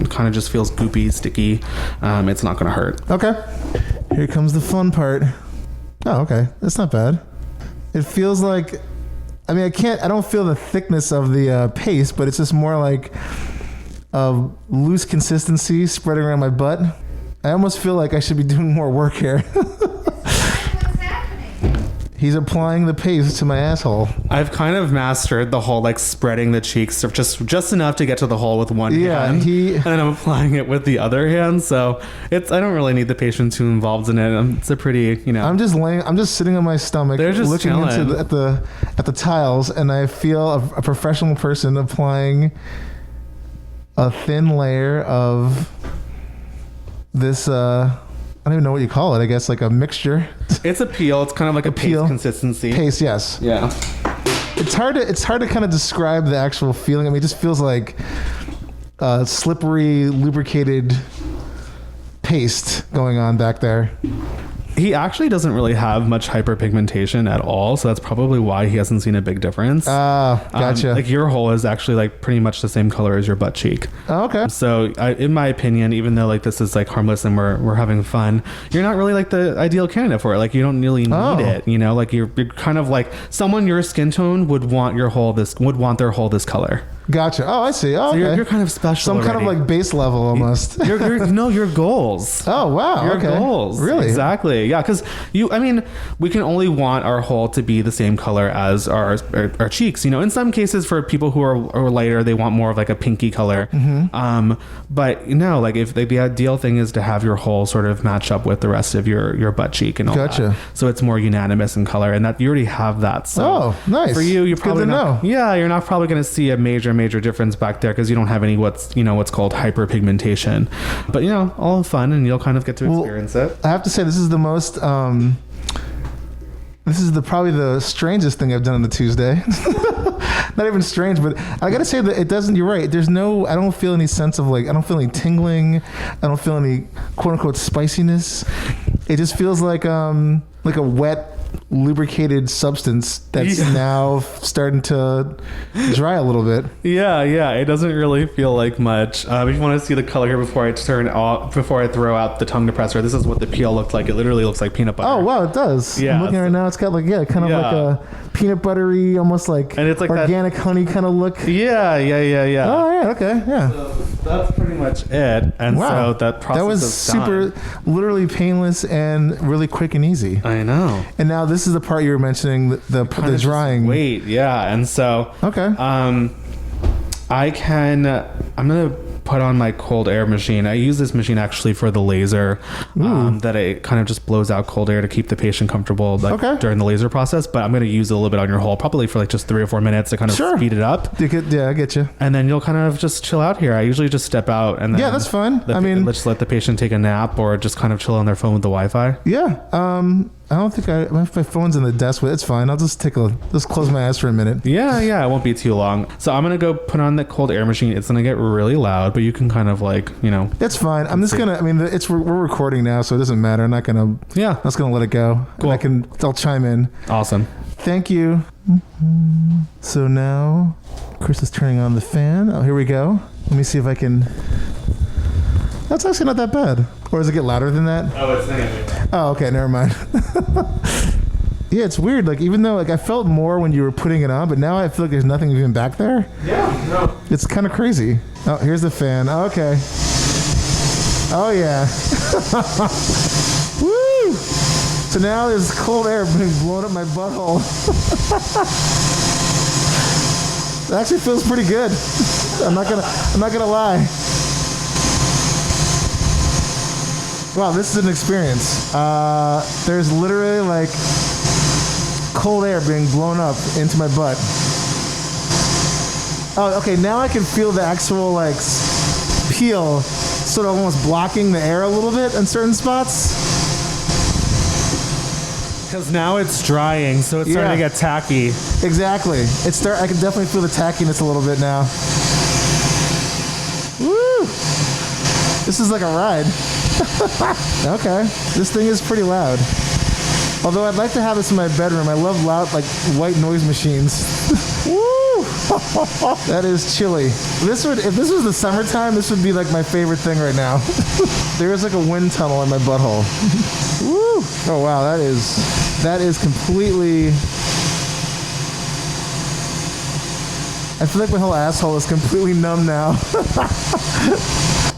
Kind of just feels goopy, sticky. It's not going to hurt. Okay. Here comes the fun part. Oh, okay. That's not bad. It feels like, I don't feel the thickness of the paste, but it's just more like a loose consistency spreading around my butt. I almost feel like I should be doing more work here. He's applying the paste to my asshole. I've kind of mastered the whole like spreading the cheeks just enough to get to the hole with one hand. And then I'm applying it with the other hand. So I don't really need the patient too involved in it. It's a pretty, I'm just sitting on my stomach, looking into at the tiles, and I feel a professional person applying a thin layer of this. I don't even know what you call it. I guess like a mixture. It's a peel. It's kind of like a paste consistency. Paste, yes. Yeah. It's hard to kind of describe the actual feeling. I mean, it just feels like slippery, lubricated paste going on back there. He actually doesn't really have much hyperpigmentation at all, so that's probably why he hasn't seen a big difference. Gotcha. Like your hole is actually like pretty much the same color as your butt cheek. Oh, okay. So in my opinion, even though like this is like harmless and we're having fun, you're not really like the ideal candidate for it. Like you don't really need it. Like you're kind of like someone your skin tone would want their hole this color. Gotcha. Oh, I see. Oh, so okay. you're kind of special. Some kind of like base level almost. Your goals. Oh, wow. Your goals. Really? Exactly. Yeah, because we can only want our hole to be the same color as our cheeks. In some cases for people who are lighter, they want more of like a pinky color. Mm-hmm. But like if the ideal thing is to have your hole sort of match up with the rest of your butt cheek and all that. So it's more unanimous in color, and that you already have that. So nice. For you, you're probably not. Yeah, you're not probably going to see a major difference back there because you don't have any what's called hyperpigmentation. But all fun, and you'll kind of get to experience it. I have to say this is the most probably the strangest thing I've done on a Tuesday. Not even strange, but I gotta say that it doesn't. You're right. I don't feel any sense of I don't feel any tingling. I don't feel any quote unquote spiciness. It just feels like a wet, lubricated substance that's now starting to dry a little bit. Yeah, it doesn't really feel like much. If you want to see the color here before I throw out the tongue depressor, this is what the peel looked like. It literally looks like peanut butter. Oh wow, it does. Yeah, I'm looking right now. It's got like like a peanut buttery, almost like, and it's like organic honey kind of look. Yeah. Oh yeah, okay, yeah. So that's pretty much it. And so that process that was is super, done. literally painless and really quick and easy. I know. And now this is the part you were mentioning, the drying. Wait, yeah. And so Okay. I'm gonna put on my cold air machine. I use this machine actually for the laser, that it kind of just blows out cold air to keep the patient comfortable during the laser process. But I'm gonna use it a little bit on your hole, probably for like just 3 or 4 minutes to kind of speed it up. Yeah, I get you. And then you'll kind of just chill out here. I usually just step out and then Yeah, that's fine. just let the patient take a nap or just kind of chill on their phone with the Wi-Fi. Yeah. I don't think my phone's in the desk, but it's fine. I'll just just close my eyes for a minute. Yeah, it won't be too long. So I'm gonna go put on the cold air machine. It's gonna get really loud, but you can kind of like, It's fine. I'm just gonna. I mean, we're recording now, so it doesn't matter. I'm not gonna. Yeah. I'm just gonna let it go. Cool. I'll chime in. Awesome. Thank you. So now, Chris is turning on the fan. Oh, here we go. Let me see if I can. That's actually not that bad. Or does it get louder than that? Oh, it's not. Oh, okay. Never mind. Yeah, it's weird. Like, even though I felt more when you were putting it on, but now I feel like there's nothing even back there. Yeah, no. It's kind of crazy. Oh, here's the fan. Oh, okay. Oh, yeah. Woo! So now there's cold air being blown up my butthole. It actually feels pretty good. I'm not gonna lie. Wow, this is an experience. There's literally like cold air being blown up into my butt. Oh, okay, now I can feel the actual like peel sort of almost blocking the air a little bit in certain spots. Because now it's drying, so it's starting to get tacky. Exactly. I can definitely feel the tackiness a little bit now. Woo! This is like a ride. Okay, this thing is pretty loud. Although I'd like to have this in my bedroom. I love loud, like white noise machines. Woo! That is chilly. If this was the summertime, this would be like my favorite thing right now. There is like a wind tunnel in my butthole. Woo! Oh wow, that is completely. I feel like my whole asshole is completely numb now.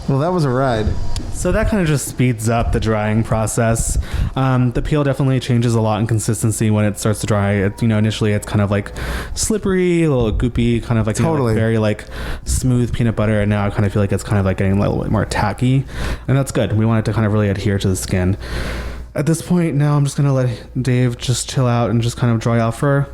Well, that was a ride. So that kind of just speeds up the drying process. The peel definitely changes a lot in consistency when it starts to dry. Initially it's kind of like slippery, a little goopy, kind of like, like very like smooth peanut butter. And now I kind of feel like it's kind of like getting a little bit more tacky. And that's good. We want it to kind of really adhere to the skin. At this point, now I'm just going to let Dave just chill out and just kind of dry out for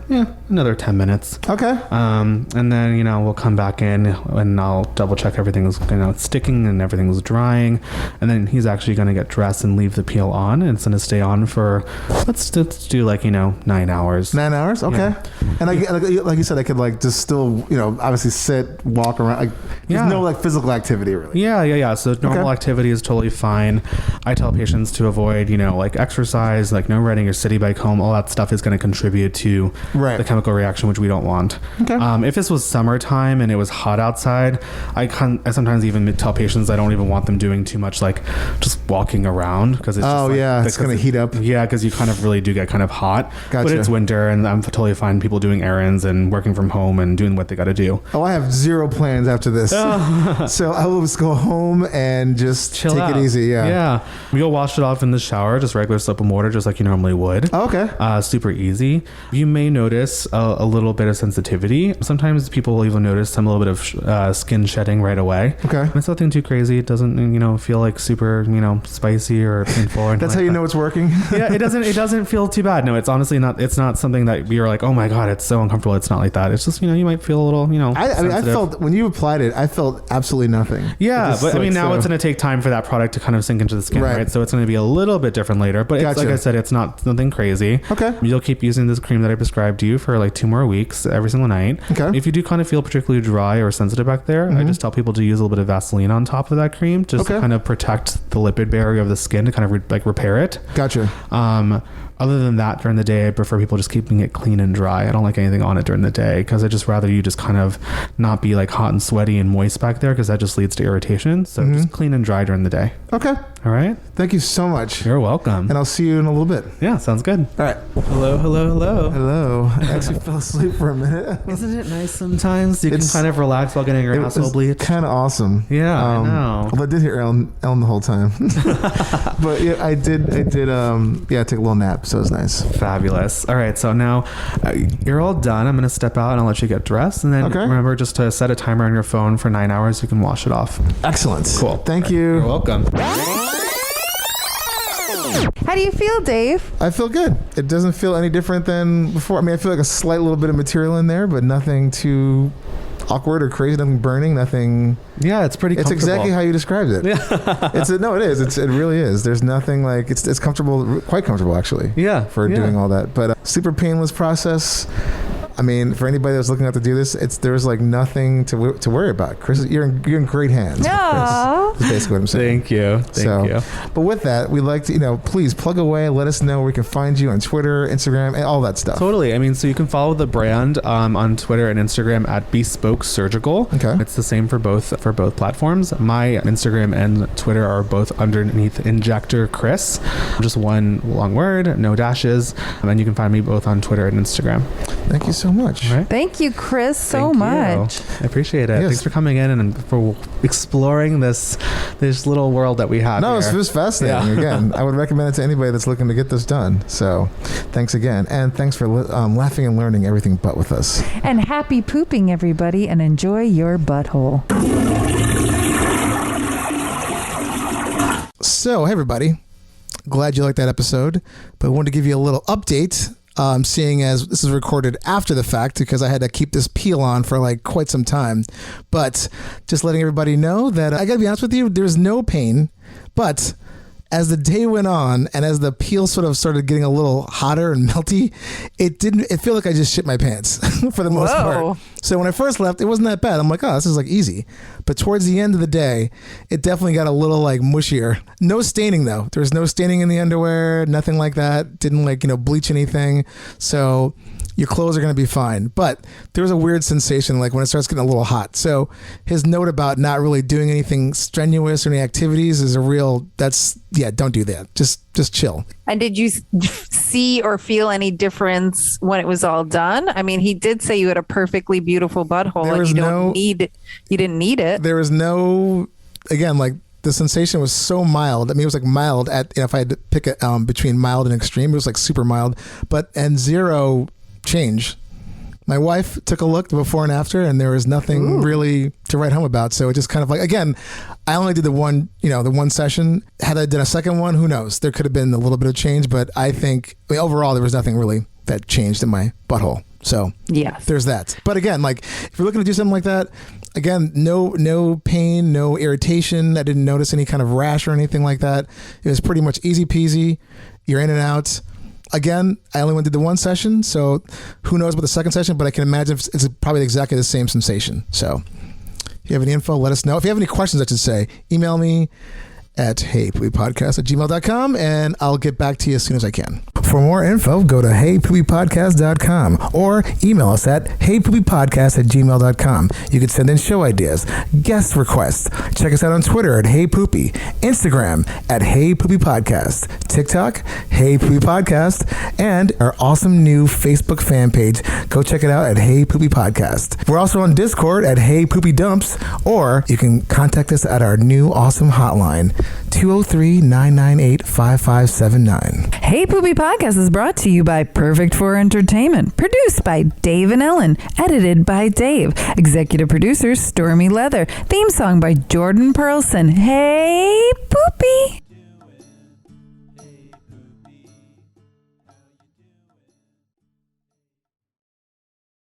another 10 minutes. Okay. And then, we'll come back in and I'll double check everything's sticking and everything's drying. And then he's actually going to get dressed and leave the peel on. And it's going to stay on for, let's do 9 hours. 9 hours? Okay. Yeah. And like you said, I could like just still, obviously sit, walk around. Like, there's no like physical activity really. Yeah. So normal activity is totally fine. I tell patients to avoid, like exercise, like no riding your city bike home. All that stuff is going to contribute to the chemical reaction, which we don't want. Okay. If this was summertime and it was hot outside, I sometimes even tell patients I don't even want them doing too much, like just walking around, because it's it's going to heat up. Yeah, because you kind of really do get kind of hot. Gotcha. But it's winter and I'm totally fine people doing errands and working from home and doing what they got to do. Oh, I have zero plans after this. So I will just go home and just chill take out. it easy. Yeah. You'll wash it off in the shower, just regular soap and water, just like you normally would. Oh, okay. Super easy. You may notice a little bit of sensitivity. Sometimes people will even notice a little bit of skin shedding right away. Okay. And it's nothing too crazy. It doesn't, feel like super, spicy or painful. Or That's how you know it's working. Yeah, it doesn't feel too bad. No, it's honestly not. It's not something that you're like, oh my god, it's so uncomfortable. It's not like that. It's just, you might feel a little, I felt when you applied it, I felt absolutely nothing. Yeah, but now it's going to take time for that product to kind of sink into the skin, right? So it's going to be a little bit different later. But it's, like I said, it's not nothing crazy. Okay. You'll keep using this cream that I prescribed you for like 2 more weeks every single night. Okay. If you do kind of feel particularly dry or sensitive back there, I just tell people to use a little bit of Vaseline on top of that cream, just to kind of protect the lipid barrier of the skin to kind of repair it. Gotcha. other than that, during the day, I prefer people just keeping it clean and dry. I don't like anything on it during the day because I just rather you just kind of not be like hot and sweaty and moist back there because that just leads to irritation. So just clean and dry during the day. Okay. All right. Thank you so much. You're welcome. And I'll see you in a little bit. Yeah, sounds good. All right. Hello. Hello. I actually fell asleep for a minute. Isn't it nice sometimes? You can kind of relax while getting your asshole bleached. Kind of awesome. Yeah, I know. Well, I did hear Ellen the whole time. But yeah, I did. I took a little nap, so it was nice. Fabulous. All right, so now you're all done. I'm going to step out and I'll let you get dressed. And then remember just to set a timer on your phone for 9 hours. You can wash it off. Excellent. Cool. Thank you. You're welcome. How do you feel, Dave? I feel good. It doesn't feel any different than before. I mean, I feel like a slight little bit of material in there, but nothing too awkward or crazy, nothing burning, nothing. Yeah, it's pretty comfortable. It's exactly how you described it. Yeah. It is. It really is. There's nothing like, it's comfortable, quite comfortable actually. Yeah. For doing all that. But super painless process. I mean, for anybody that's looking out to do this, there's like nothing to worry about. Chris, you're in great hands. Aww. Chris, is basically what I'm saying. Thank you. Thank you. But with that, we'd like to, please plug away. Let us know where we can find you on Twitter, Instagram, and all that stuff. Totally. I mean, so you can follow the brand on Twitter and Instagram at Bespoke Surgical. Okay. It's the same for both platforms. My Instagram and Twitter are both underneath Injector Chris. Just one long word, no dashes. And you can find me both on Twitter and Instagram. Thank you so much. Right. Thank you, Chris, so Thank much. you. I appreciate it. Yes. Thanks for coming in and for exploring this little world that we have. No, here. it was fascinating. Yeah. Again, I would recommend it to anybody that's looking to get this done. So thanks again. And thanks for laughing and learning everything but with us. And happy pooping, everybody, and enjoy your butthole. So, hey, everybody. Glad you liked that episode, but I wanted to give you a little update. Seeing as this is recorded after the fact because I had to keep this peel on for like quite some time. But just letting everybody know that I gotta be honest with you, there's no pain. But as the day went on and as the peel sort of started getting a little hotter and melty, it felt like I just shit my pants for the most part. So when I first left, it wasn't that bad. I'm like, oh, this is like easy. But towards the end of the day, it definitely got a little like mushier. No staining though. There was no staining in the underwear, nothing like that. Didn't like, bleach anything. So your clothes are going to be fine. But there was a weird sensation like when it starts getting a little hot. So his note about not really doing anything strenuous or any activities is don't do that. Just chill. And did you see or feel any difference when it was all done? I mean, he did say you had a perfectly beautiful butthole and you didn't need it. There was no, again, like the sensation was so mild. I mean, it was like mild if I had to pick it between mild and extreme, it was like super mild, and zero change. My wife took a look, the before and after, and there was nothing really to write home about. So it just kind of like, again, I only did the one session. Had I done a second one, who knows? There could have been a little bit of change, but I think overall there was nothing really that changed in my butthole. So yes, there's that. But again, like if you're looking to do something like that, again, no pain, no irritation. I didn't notice any kind of rash or anything like that. It was pretty much easy peasy. You're in and out. Again, I only did the one session, so who knows about the second session, but I can imagine it's probably exactly the same sensation. So if you have any info, let us know. If you have any questions, I should say, email me at heypoopypodcast@gmail.com, and I'll get back to you as soon as I can. For more info, go to heypoopypodcast.com or email us at heypoopypodcast@gmail.com. You can send in show ideas, guest requests. Check us out on Twitter at heypoopy, Instagram at heypoopypodcast, TikTok, heypoopypodcast, and our awesome new Facebook fan page. Go check it out at heypoopypodcast. We're also on Discord at heypoopydumps, or you can contact us at our new awesome hotline, 203-998-5579. Hey Poopy Podcast is brought to you by Perfect for Entertainment. Produced by Dave and Ellen. Edited by Dave. Executive producer Stormy Leather. Theme song by Jordan Perlson. Hey Poopy!